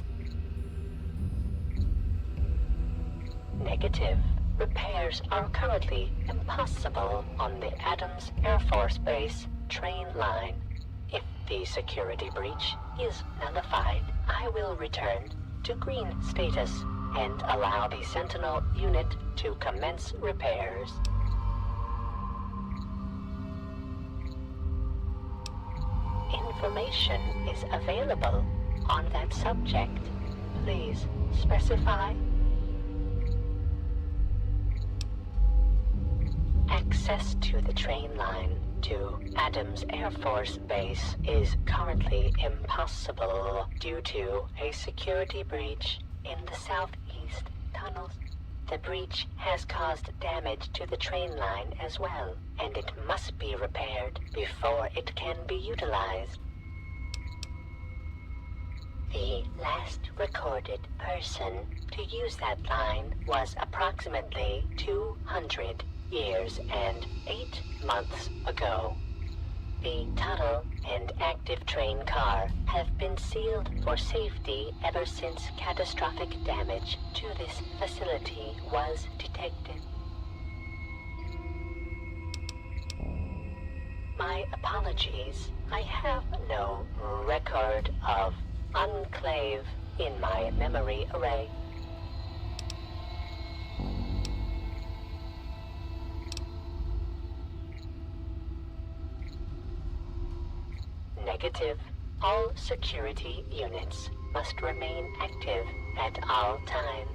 Negative. Repairs are currently impossible on the Adams Air Force Base train line. If the security breach is nullified, I will return to green status and allow the Sentinel unit to commence repairs. Information is available on that subject. Please specify. Access to the train line to Adams Air Force Base is currently impossible due to a security breach in the southeast tunnels. The breach has caused damage to the train line as well, and it must be repaired before it can be utilized. The last recorded person to use that line was approximately 200 years and 8 months ago. The tunnel and active train car have been sealed for safety ever since catastrophic damage to this facility was detected. My apologies. I have no record of Enclave in my memory array. Negative. All security units must remain active at all times.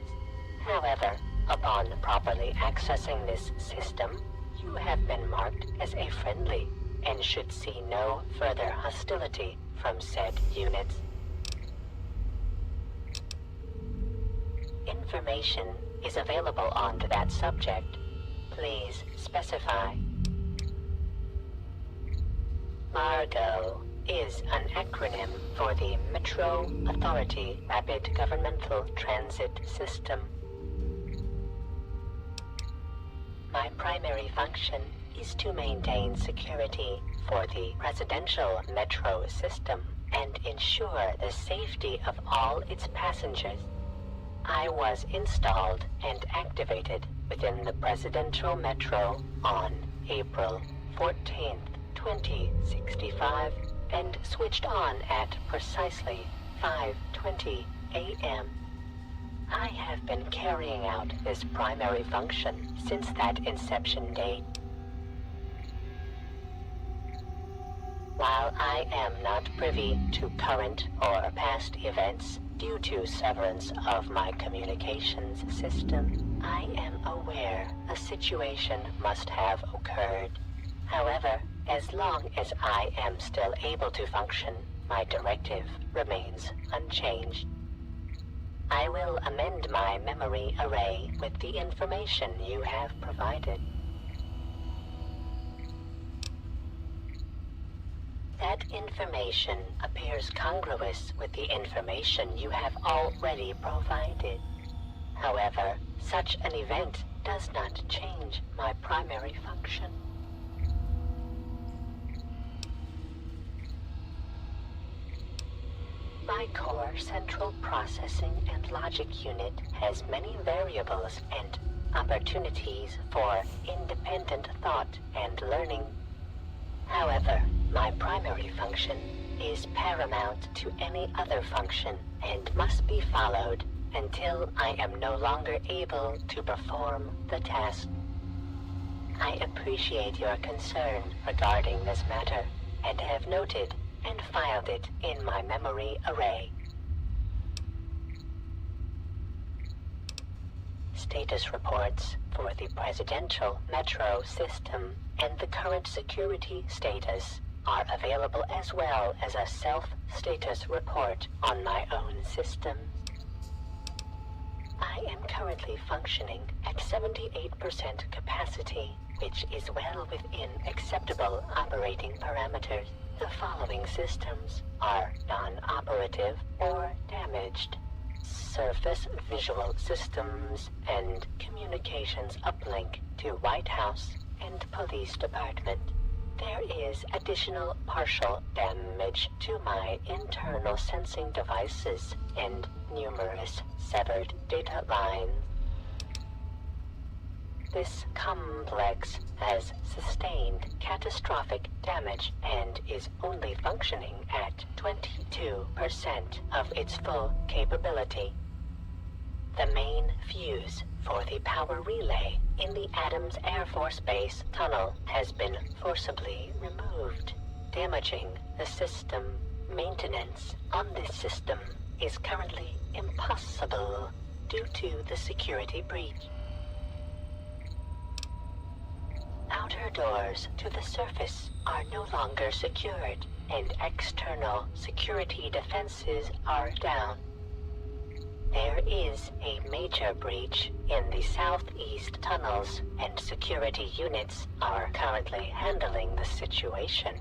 However, upon properly accessing this system, you have been marked as a friendly and should see no further hostility from said units. Information is available on that subject. Please specify. Margot, is an acronym for the Metro Authority Rapid Governmental Transit System. My primary function is to maintain security for the residential metro system and ensure the safety of all its passengers. I was installed and activated within the presidential metro on April 14th, 2065, and switched on at precisely 5:20 a.m. I have been carrying out this primary function since that inception date. While I am not privy to current or past events due to severance of my communications system, I am aware a situation must have occurred. However, as long as I am still able to function, my directive remains unchanged. I will amend my memory array with the information you have provided. That information appears congruous with the information you have already provided. However, such an event does not change my primary function. My core central processing and logic unit has many variables and opportunities for independent thought and learning. However, my primary function is paramount to any other function and must be followed until I am no longer able to perform the task. I appreciate your concern regarding this matter and have noted and filed it in my memory array. Status reports for the presidential metro system and the current security status are available, as well as a self-status report on my own system. I am currently functioning at 78% capacity, which is well within acceptable operating parameters. The following systems are non-operative or damaged: surface visual systems and communications uplink to White House and Police Department. There is additional partial damage to my internal sensing devices and numerous severed data lines. This complex has sustained catastrophic damage and is only functioning at 22% of its full capability. The main fuse for the power relay in the Adams Air Force Base tunnel has been forcibly removed, damaging the system. Maintenance on this system is currently impossible due to the security breach. Outer doors to the surface are no longer secured, and external security defenses are down. There is a major breach in the southeast tunnels, and security units are currently handling the situation.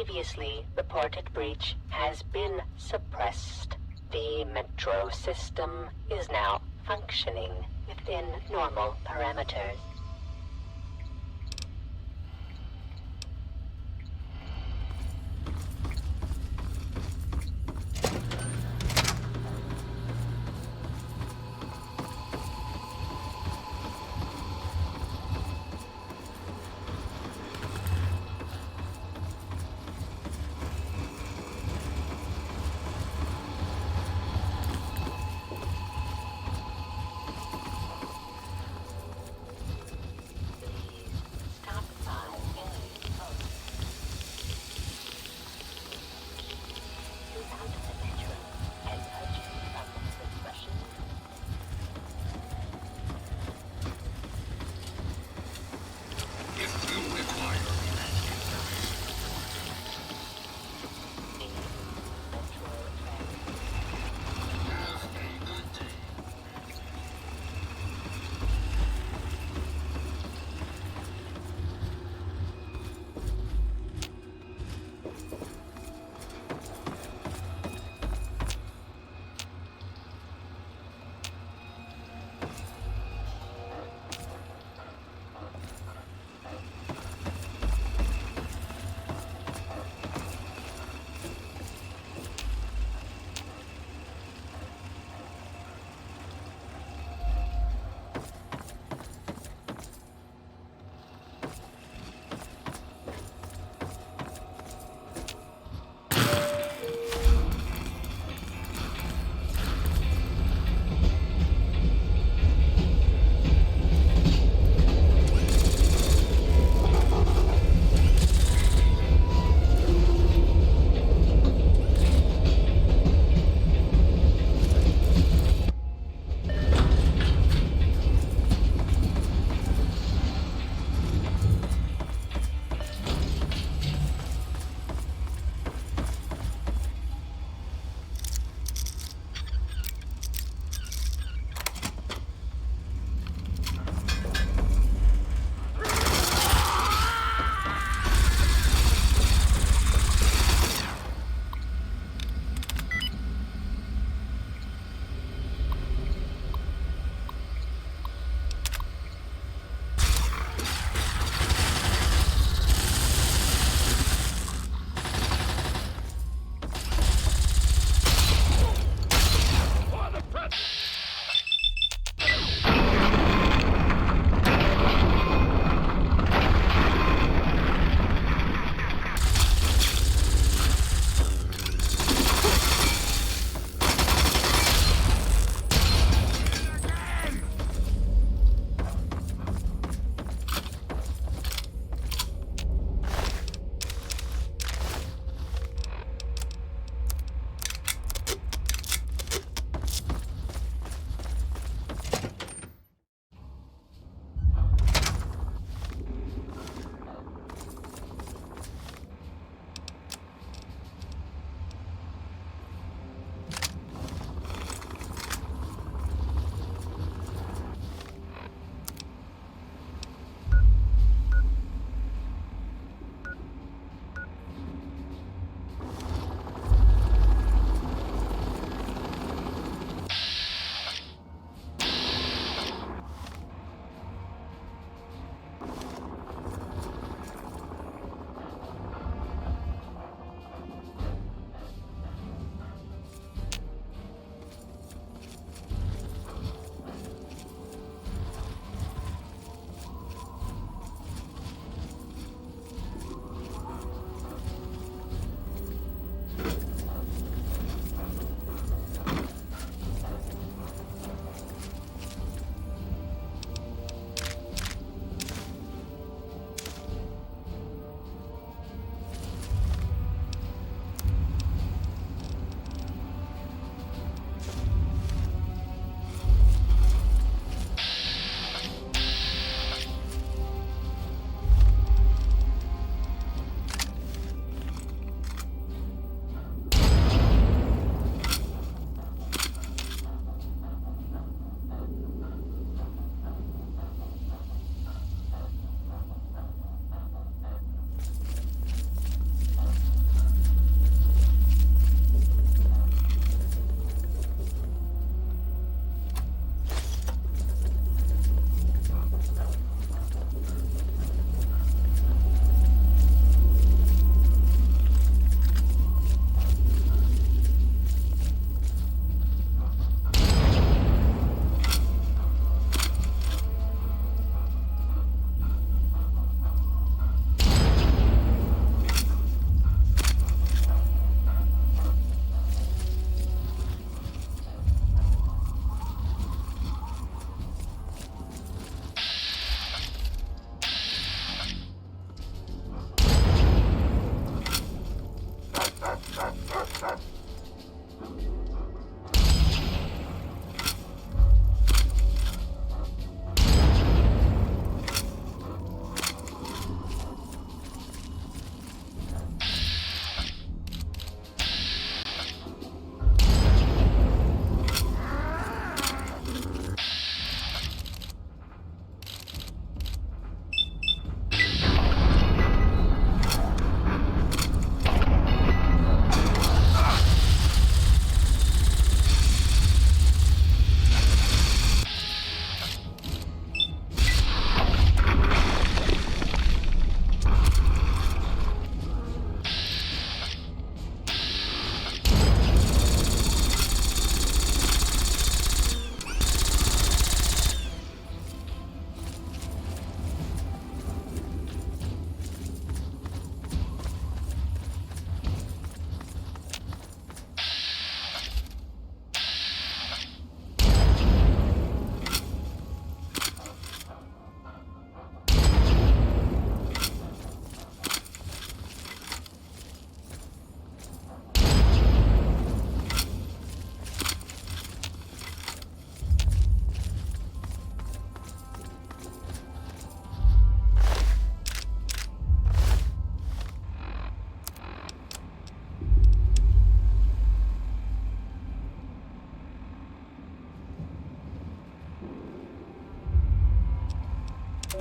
previously reported breach has been suppressed. The Metro system is now functioning within normal parameters.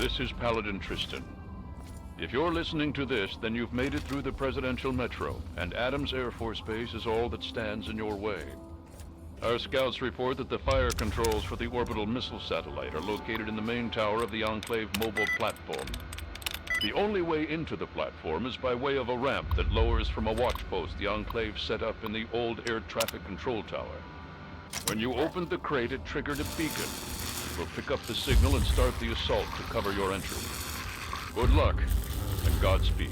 This is Paladin Tristan. If you're listening to this, then you've made it through the Presidential Metro, and Adams Air Force Base is all that stands in your way. Our scouts report that the fire controls for the orbital missile satellite are located in the main tower of the Enclave mobile platform. The only way into the platform is by way of a ramp that lowers from a watch post the Enclave set up in the old air traffic control tower. When you opened the crate, it triggered a beacon. We'll pick up the signal and start the assault to cover your entry. Good luck, and Godspeed.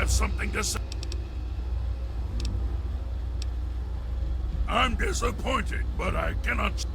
have something to say. I'm disappointed, but I cannot...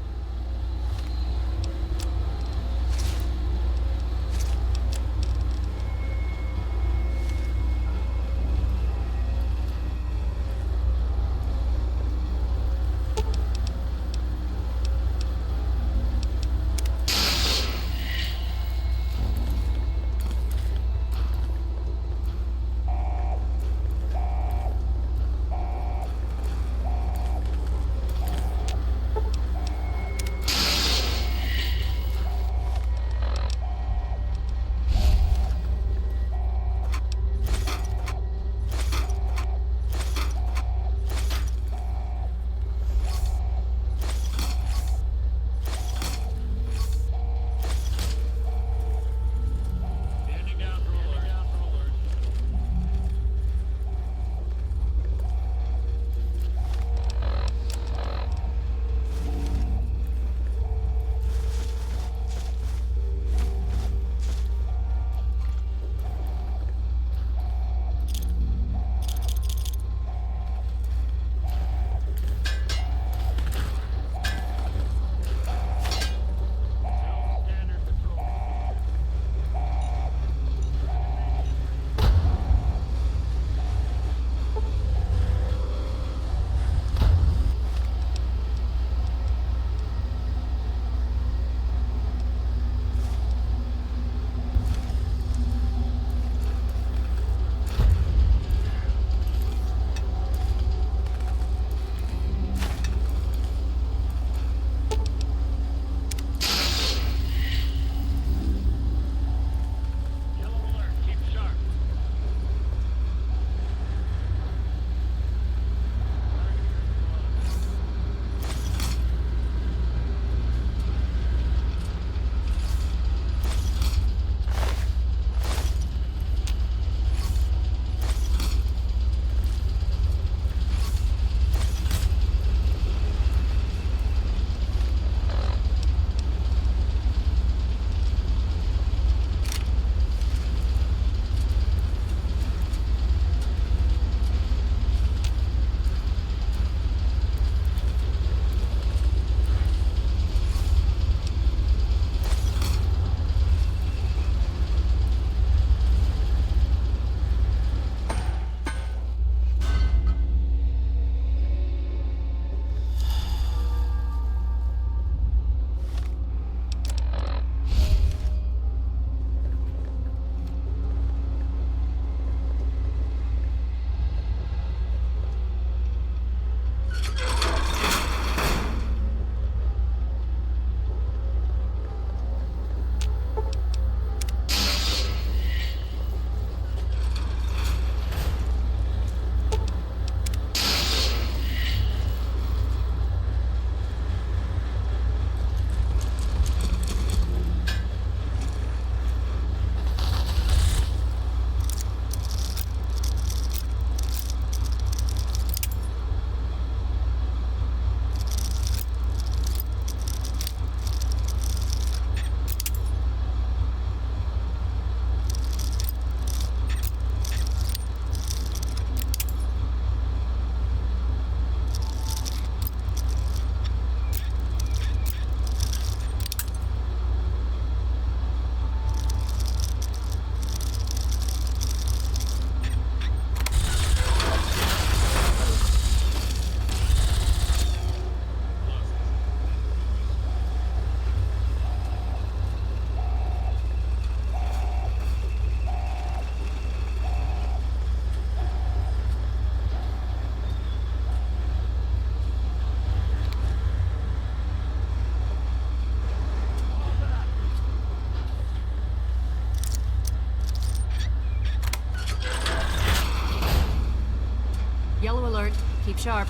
Yellow alert. Keep sharp.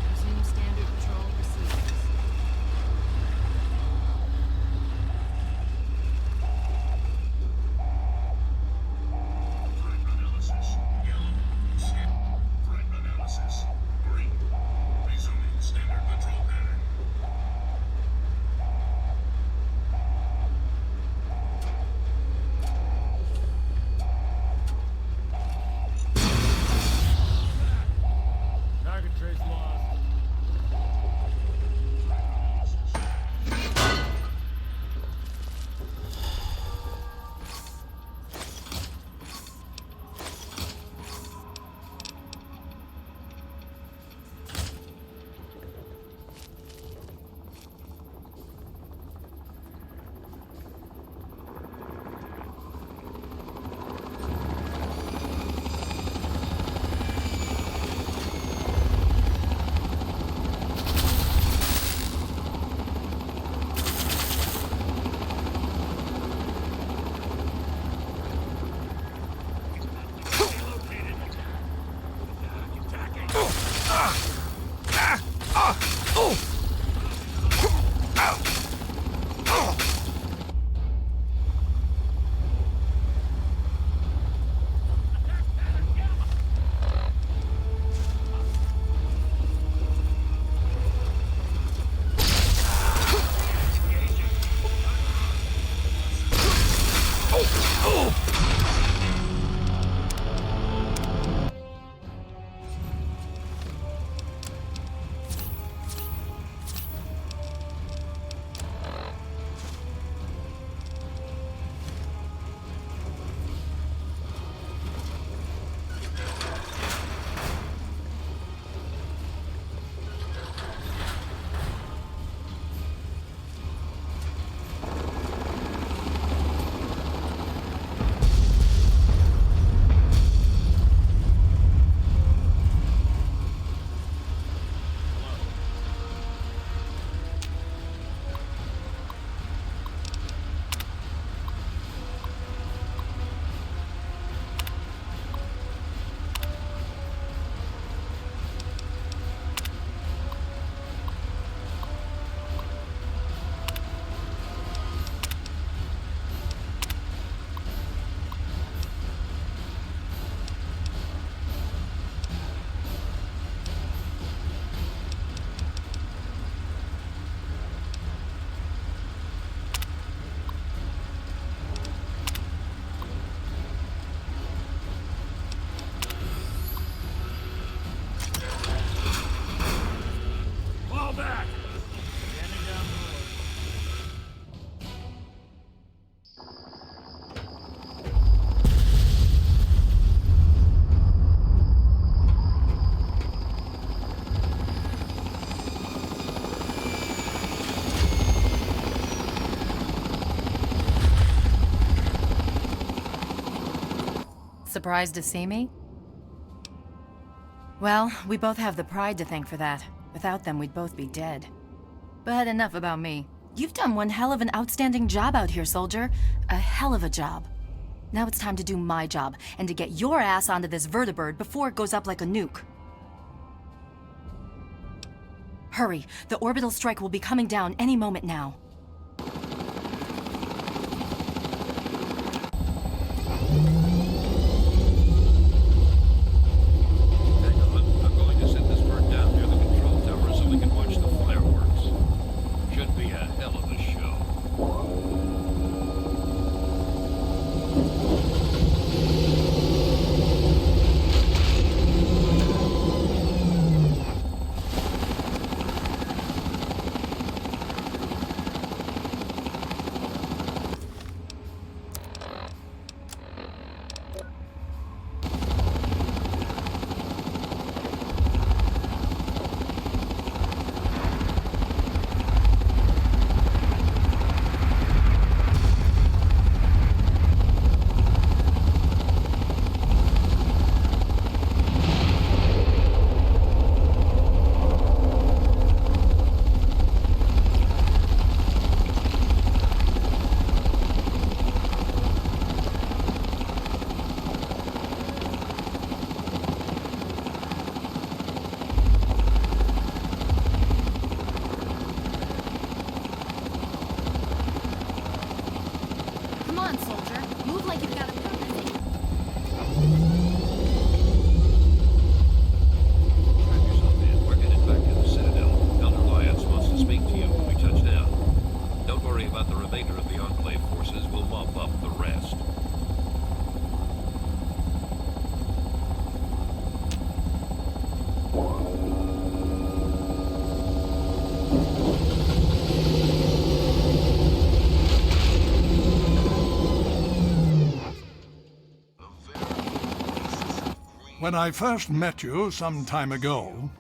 Resume standard patrol procedures. Threat analysis. Yellow. Threat analysis. Green. Resuming standard Surprised to see me? Well, we both have the pride to thank for that. Without them, we'd both be dead. But enough about me. You've done one hell of an outstanding job out here, soldier. A hell of a job. Now it's time to do my job, and to get your ass onto this vertibird before it goes up like a nuke. Hurry, the orbital strike will be coming down any moment now. I'm going to set this bird down near the control tower so we can watch the fireworks. Should be a hell of a show. Come on, soldier. Move like you've got a purpose. Strap yourself in. We're headed back to the Citadel. Elder Lyons wants to speak to you when we touch down. Don't worry about the remainder of the Enclave forces. We'll mop up the rest. When I first met you some time ago,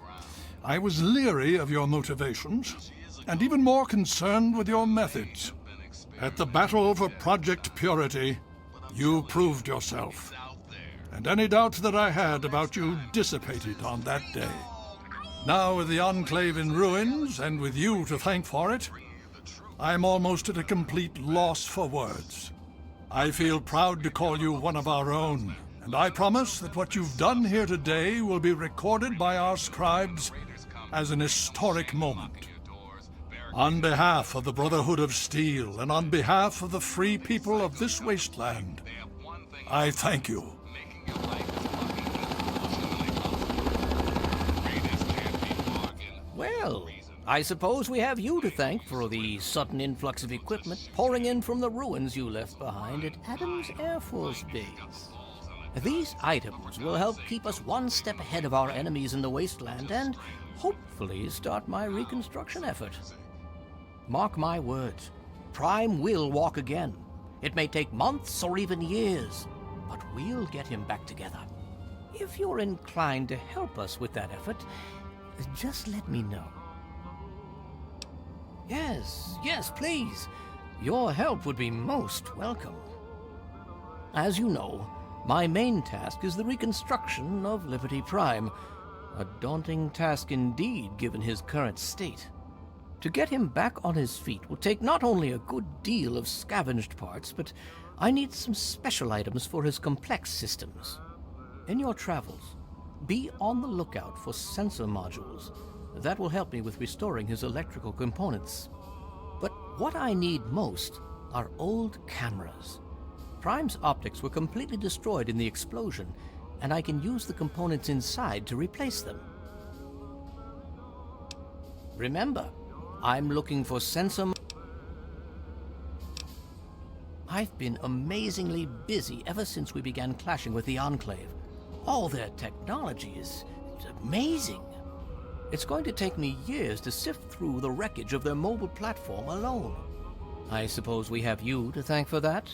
I was leery of your motivations, and even more concerned with your methods. At the battle for Project Purity, you proved yourself, and any doubts that I had about you dissipated on that day. Now, with the Enclave in ruins, and with you to thank for it, I'm almost at a complete loss for words. I feel proud to call you one of our own, and I promise that what you've done here today will be recorded by our scribes as an historic moment. On behalf of the Brotherhood of Steel, and on behalf of the free people of this wasteland, I thank you. Well, I suppose we have you to thank for the sudden influx of equipment pouring in from the ruins you left behind at Adams Air Force Base. These items will help keep us one step ahead of our enemies in the wasteland and hopefully start my reconstruction effort. Mark my words, Prime will walk again. It may take months or even years, but we'll get him back together. If you're inclined to help us with that effort, just let me know. Yes, please. Your help would be most welcome. As you know, my main task is the reconstruction of Liberty Prime. A daunting task indeed, given his current state. To get him back on his feet will take not only a good deal of scavenged parts, but I need some special items for his complex systems. In your travels, be on the lookout for sensor modules. That will help me with restoring his electrical components. But what I need most are old cameras. Prime's optics were completely destroyed in the explosion, and I can use the components inside to replace them. Remember, I'm looking for sensor. I've been amazingly busy ever since we began clashing with the Enclave. All their technology is amazing. It's going to take me years to sift through the wreckage of their mobile platform alone. I suppose we have you to thank for that?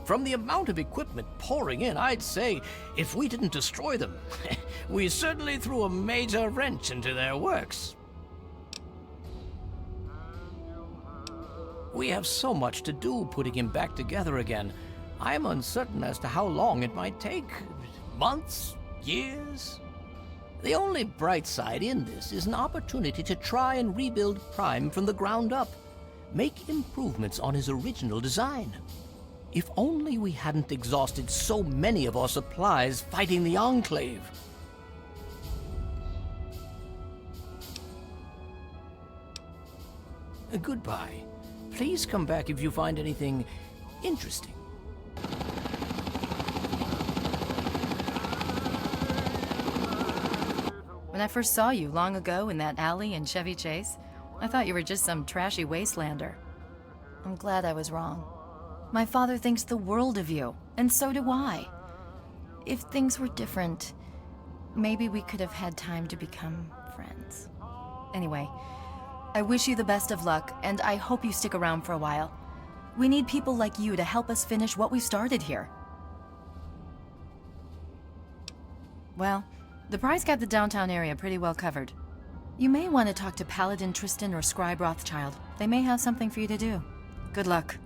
From the amount of equipment pouring in, I'd say if we didn't destroy them, we certainly threw a major wrench into their works. We have so much to do putting him back together again. I'm uncertain as to how long it might take. Months? Years? The only bright side in this is an opportunity to try and rebuild Prime from the ground up. Make improvements on his original design. If only we hadn't exhausted so many of our supplies fighting the Enclave. Goodbye. Please come back if you find anything interesting. When I first saw you long ago in that alley in Chevy Chase, I thought you were just some trashy wastelander. I'm glad I was wrong. My father thinks the world of you, and so do I. If things were different, maybe we could have had time to become friends. Anyway, I wish you the best of luck, and I hope you stick around for a while. We need people like you to help us finish what we started here. Well, the prize got the downtown area pretty well covered. You may want to talk to Paladin Tristan or Scribe Rothschild. They may have something for you to do. Good luck.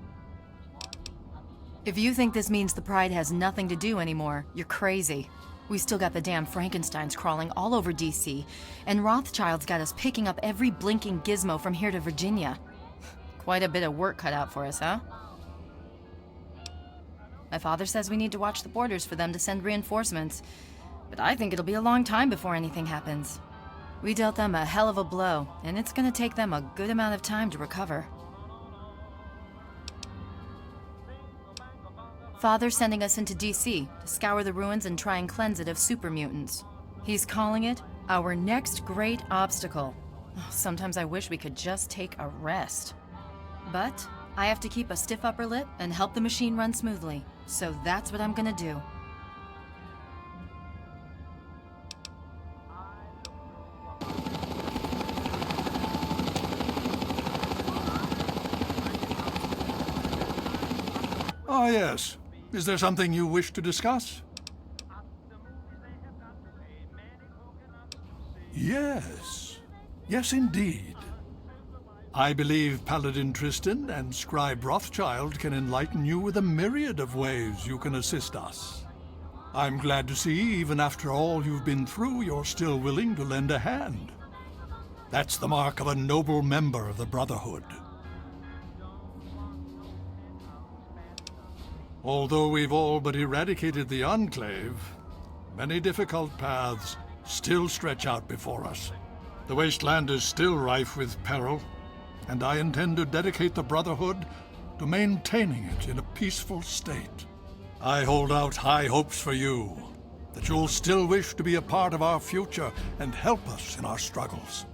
If you think this means the Pride has nothing to do anymore, you're crazy. We still got the damn Frankensteins crawling all over DC, and Rothschild's got us picking up every blinking gizmo from here to Virginia. Quite a bit of work cut out for us, huh? My father says we need to watch the borders for them to send reinforcements, but I think it'll be a long time before anything happens. We dealt them a hell of a blow, and it's gonna take them a good amount of time to recover. Father's sending us into DC to scour the ruins and try and cleanse it of super mutants. He's calling it our next great obstacle. Oh, sometimes I wish we could just take a rest. But I have to keep a stiff upper lip and help the machine run smoothly, so that's what I'm gonna do. Ah, yes. Is there something you wish to discuss? Yes. Yes, indeed. I believe Paladin Tristan and Scribe Rothschild can enlighten you with a myriad of ways you can assist us. I'm glad to see, even after all you've been through, you're still willing to lend a hand. That's the mark of a noble member of the Brotherhood. Although we've all but eradicated the Enclave, many difficult paths still stretch out before us. The wasteland is still rife with peril, and I intend to dedicate the Brotherhood to maintaining it in a peaceful state. I hold out high hopes for you, that you'll still wish to be a part of our future and help us in our struggles.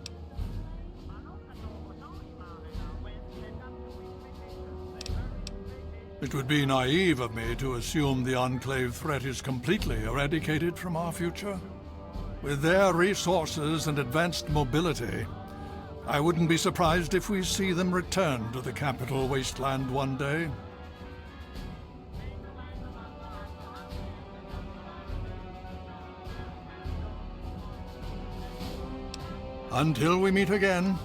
It would be naive of me to assume the Enclave threat is completely eradicated from our future. With their resources and advanced mobility, I wouldn't be surprised if we see them return to the capital wasteland one day. Until we meet again.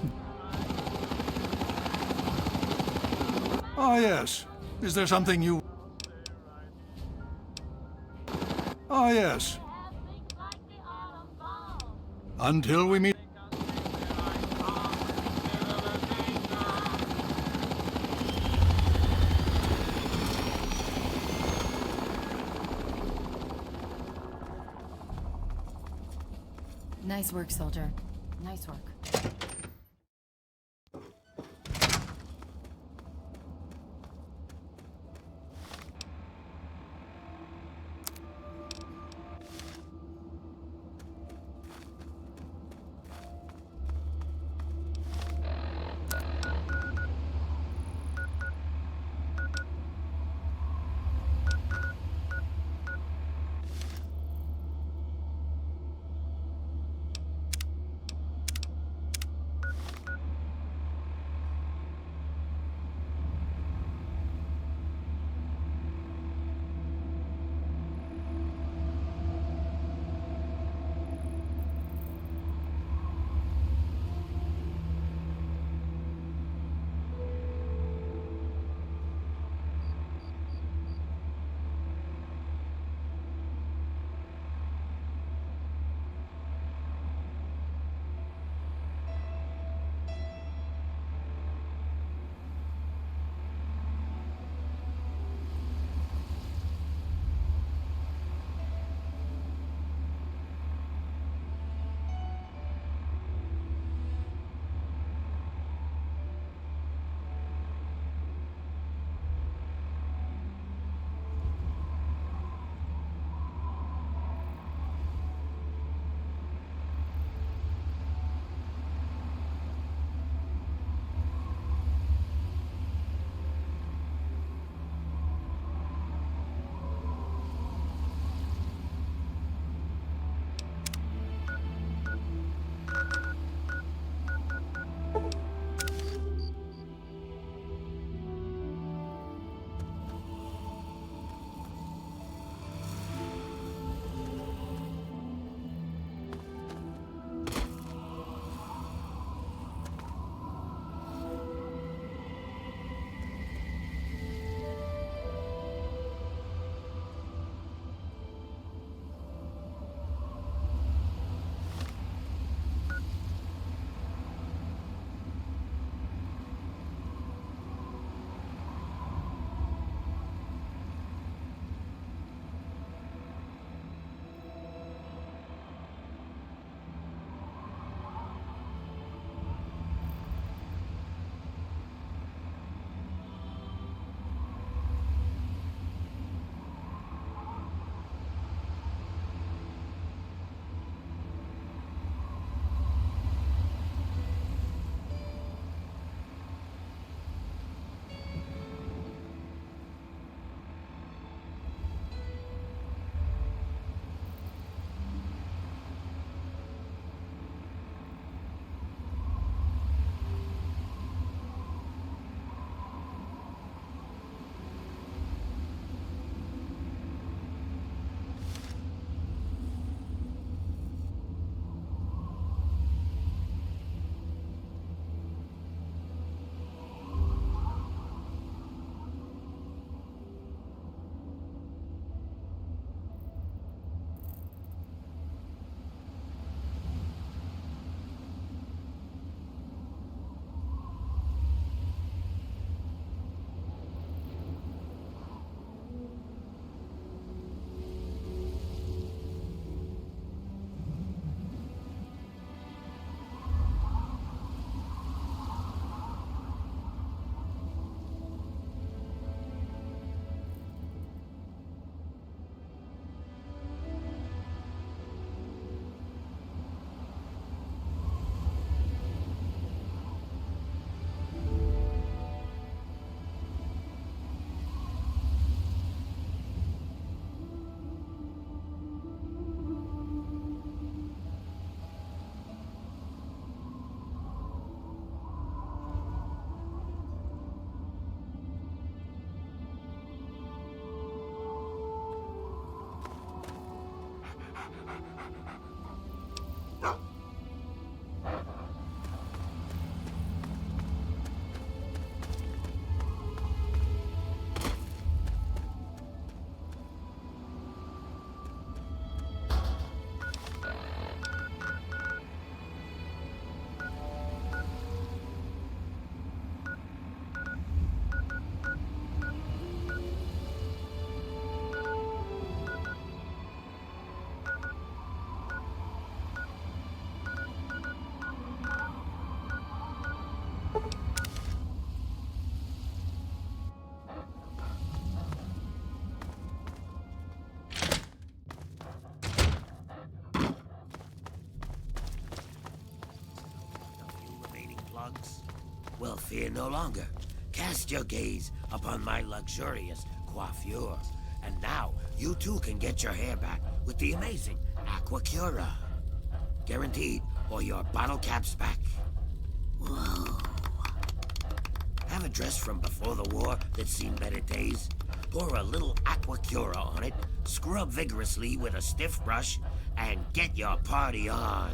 Ah, yes. Is there something you... Ah, yes. Until we meet... Nice work, soldier. Nice work. slugs? Well, fear no longer. Cast your gaze upon my luxurious coiffure. And now, you too can get your hair back with the amazing Aquacura. Guaranteed, or your bottle cap's back. Whoa. Have a dress from before the war that's seen better days? Pour a little Aquacura on it, scrub vigorously with a stiff brush, and get your party on.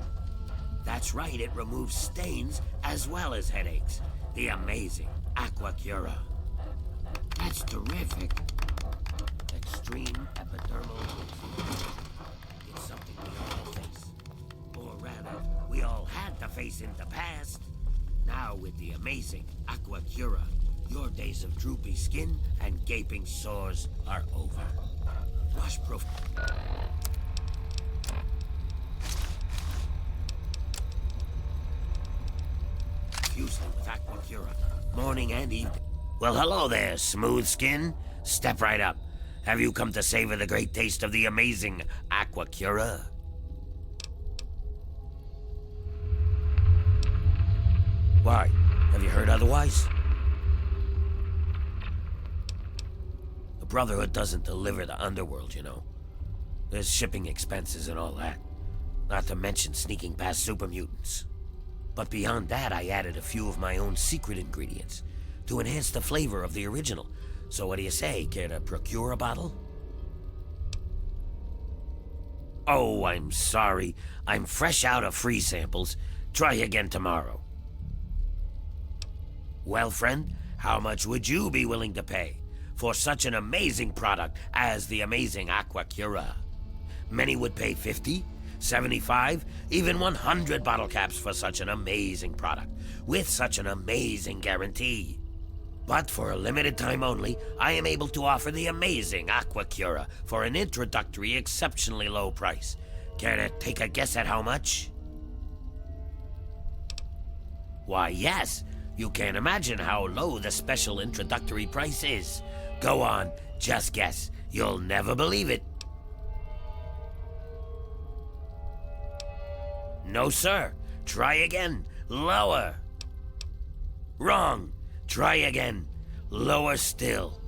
That's right, it removes stains as well as headaches. The amazing Aquacura. That's terrific. Extreme epidermal toxicity. It's something we all face. Or rather, we all had to face in the past. Now with the amazing Aquacura, your days of droopy skin and gaping sores are over. Wash proof. Profusely with Aquacura, morning and evening. Well, hello there, smooth skin. Step right up. Have you come to savor the great taste of the amazing Aquacura? Why? Have you heard otherwise? The Brotherhood doesn't deliver the underworld, you know. There's shipping expenses and all that. Not to mention sneaking past super mutants. But beyond that, I added a few of my own secret ingredients to enhance the flavor of the original. So what do you say? Care to procure a bottle? Oh, I'm sorry. I'm fresh out of free samples. Try again tomorrow. Well, friend, how much would you be willing to pay for such an amazing product as the amazing Aquacura? Many would pay 50, 75, even 100 bottle caps for such an amazing product, with such an amazing guarantee. But for a limited time only, I am able to offer the amazing Aquacura for an introductory, exceptionally low price. Care to take a guess at how much? Why, yes. You can't imagine how low the special introductory price is. Go on, just guess. You'll never believe it. No, sir. Try again. Lower. Wrong. Try again. Lower still.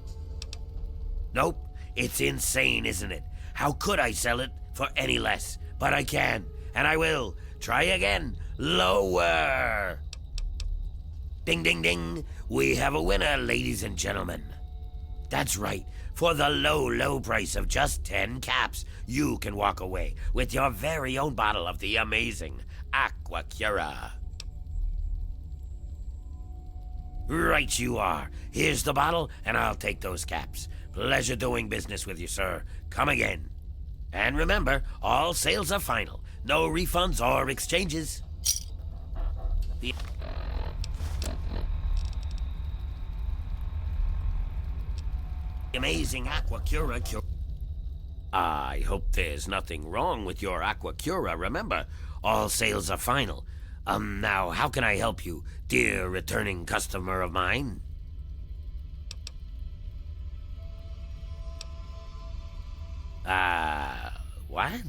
Nope. It's insane, isn't it? How could I sell it for any less? But I can, and I will. Try again. Lower. Ding, ding, ding. We have a winner, ladies and gentlemen. That's right. For the low, low price of just 10 caps, you can walk away with your very own bottle of the amazing Aquacura. Right you are. Here's the bottle, and I'll take those caps. Pleasure doing business with you, sir. Come again. And remember, all sales are final. No refunds or exchanges. The amazing Aquacura cure. I hope there's nothing wrong with your Aquacura. Remember, all sales are final. Now, how can I help you, dear returning customer of mine? What?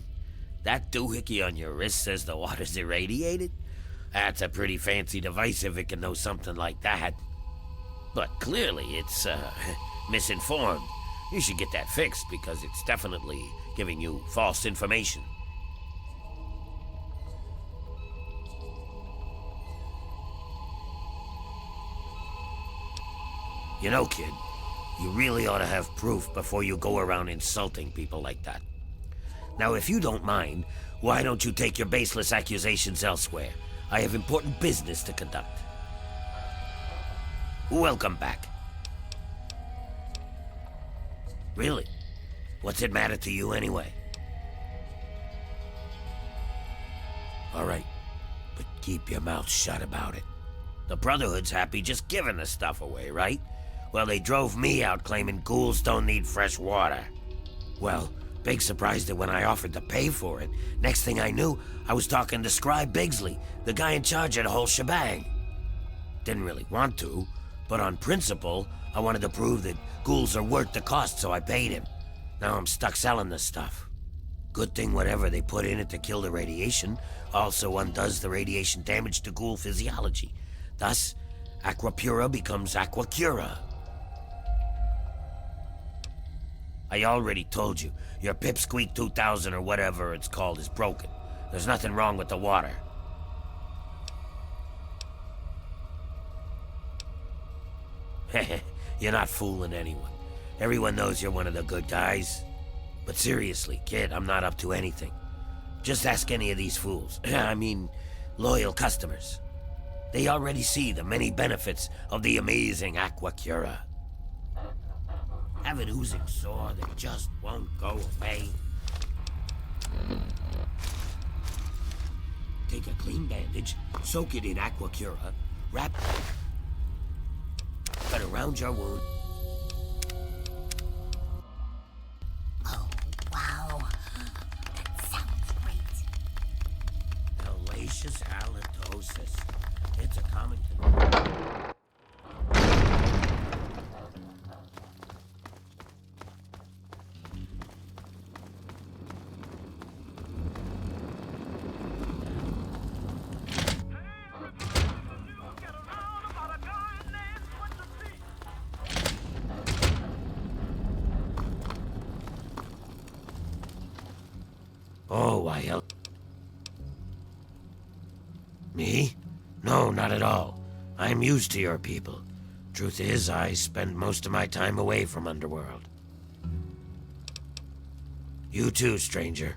That doohickey on your wrist says the water's irradiated? That's a pretty fancy device if it can know something like that. But clearly it's, misinformed. You should get that fixed because it's definitely giving you false information. You know, kid, you really ought to have proof before you go around insulting people like that. Now, if you don't mind, why don't you take your baseless accusations elsewhere? I have important business to conduct. Welcome back. Really? What's it matter to you anyway? All right, but keep your mouth shut about it. The Brotherhood's happy just giving the stuff away, right? Well, they drove me out claiming ghouls don't need fresh water. Well, big surprise that when I offered to pay for it, next thing I knew, I was talking to Scribe Bigsley, the guy in charge of the whole shebang. Didn't really want to, but on principle, I wanted to prove that ghouls are worth the cost, so I paid him. Now I'm stuck selling this stuff. Good thing whatever they put in it to kill the radiation also undoes the radiation damage to ghoul physiology. Thus, Aquapura becomes Aquacura. I already told you, your Pipsqueak 2000 or whatever it's called is broken. There's nothing wrong with the water. You're not fooling anyone. Everyone knows you're one of the good guys. But seriously, kid, I'm not up to anything. Just ask any of these fools. I mean, loyal customers. They already see the many benefits of the amazing Aquacura. Have an oozing sore that just won't go away. Take a clean bandage, soak it in Aquacura, wrap it around your wound. Oh, wow. That sounds great. Hellacious halitosis. It's a common... Oh, why hell? Me? No, not at all. I'm used to your people. Truth is, I spend most of my time away from Underworld. You too, stranger.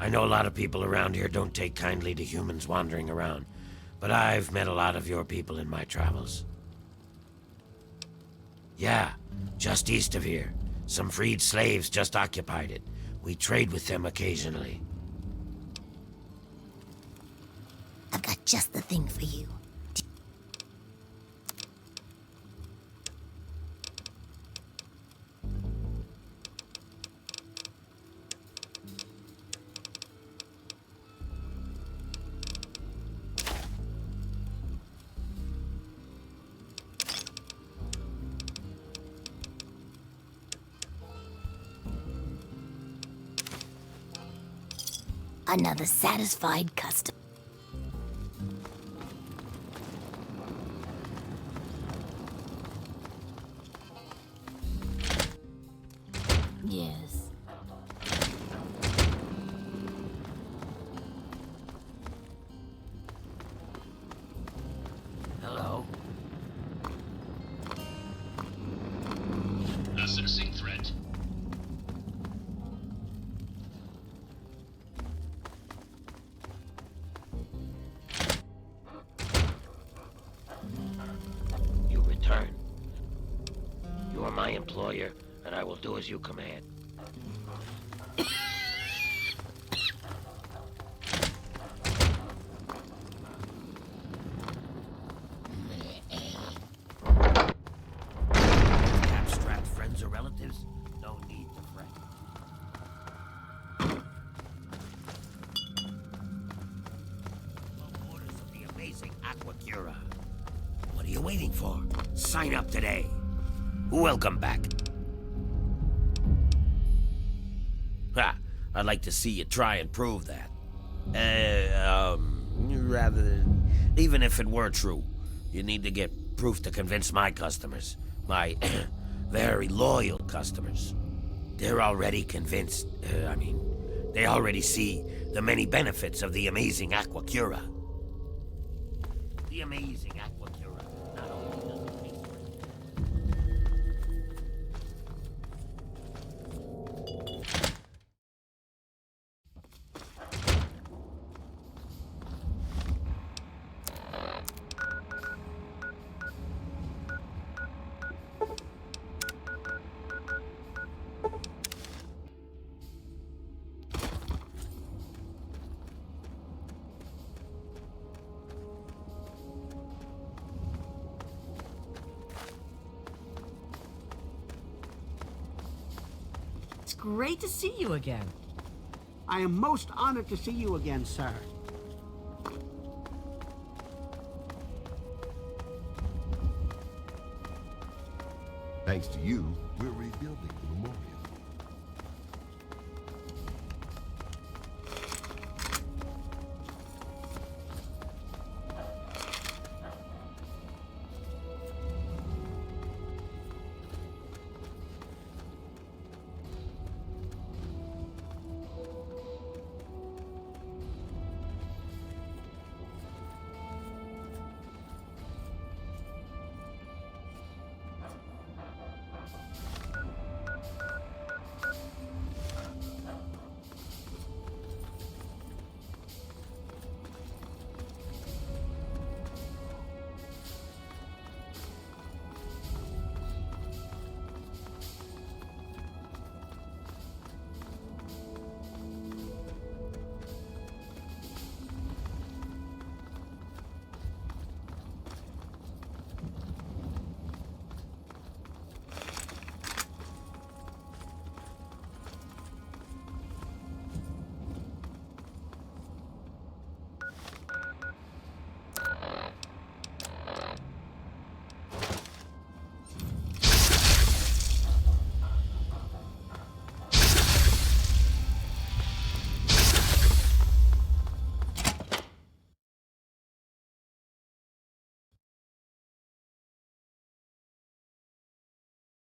I know a lot of people around here don't take kindly to humans wandering around, but I've met a lot of your people in my travels. Yeah, just east of here. Some freed slaves just occupied it. We trade with them occasionally. I've got just the thing for you. Another satisfied customer. Yes. Hello? A succinct threat. You return. You are my employer, and I will do as you command. Cap-strapped friends or relatives? No need to fret. Orders of the amazing Aquacura. What are you waiting for? Sign up today. Welcome back. Ha! I'd like to see you try and prove that. Even if it were true, you need to get proof to convince my customers. My very loyal customers. They're already convinced. They already see the many benefits of the amazing Aquacura. The amazing Aquacura not only does it taste great. It's great to see you again. I am most honored to see you again, sir. Thanks to you, we're rebuilding the memorial.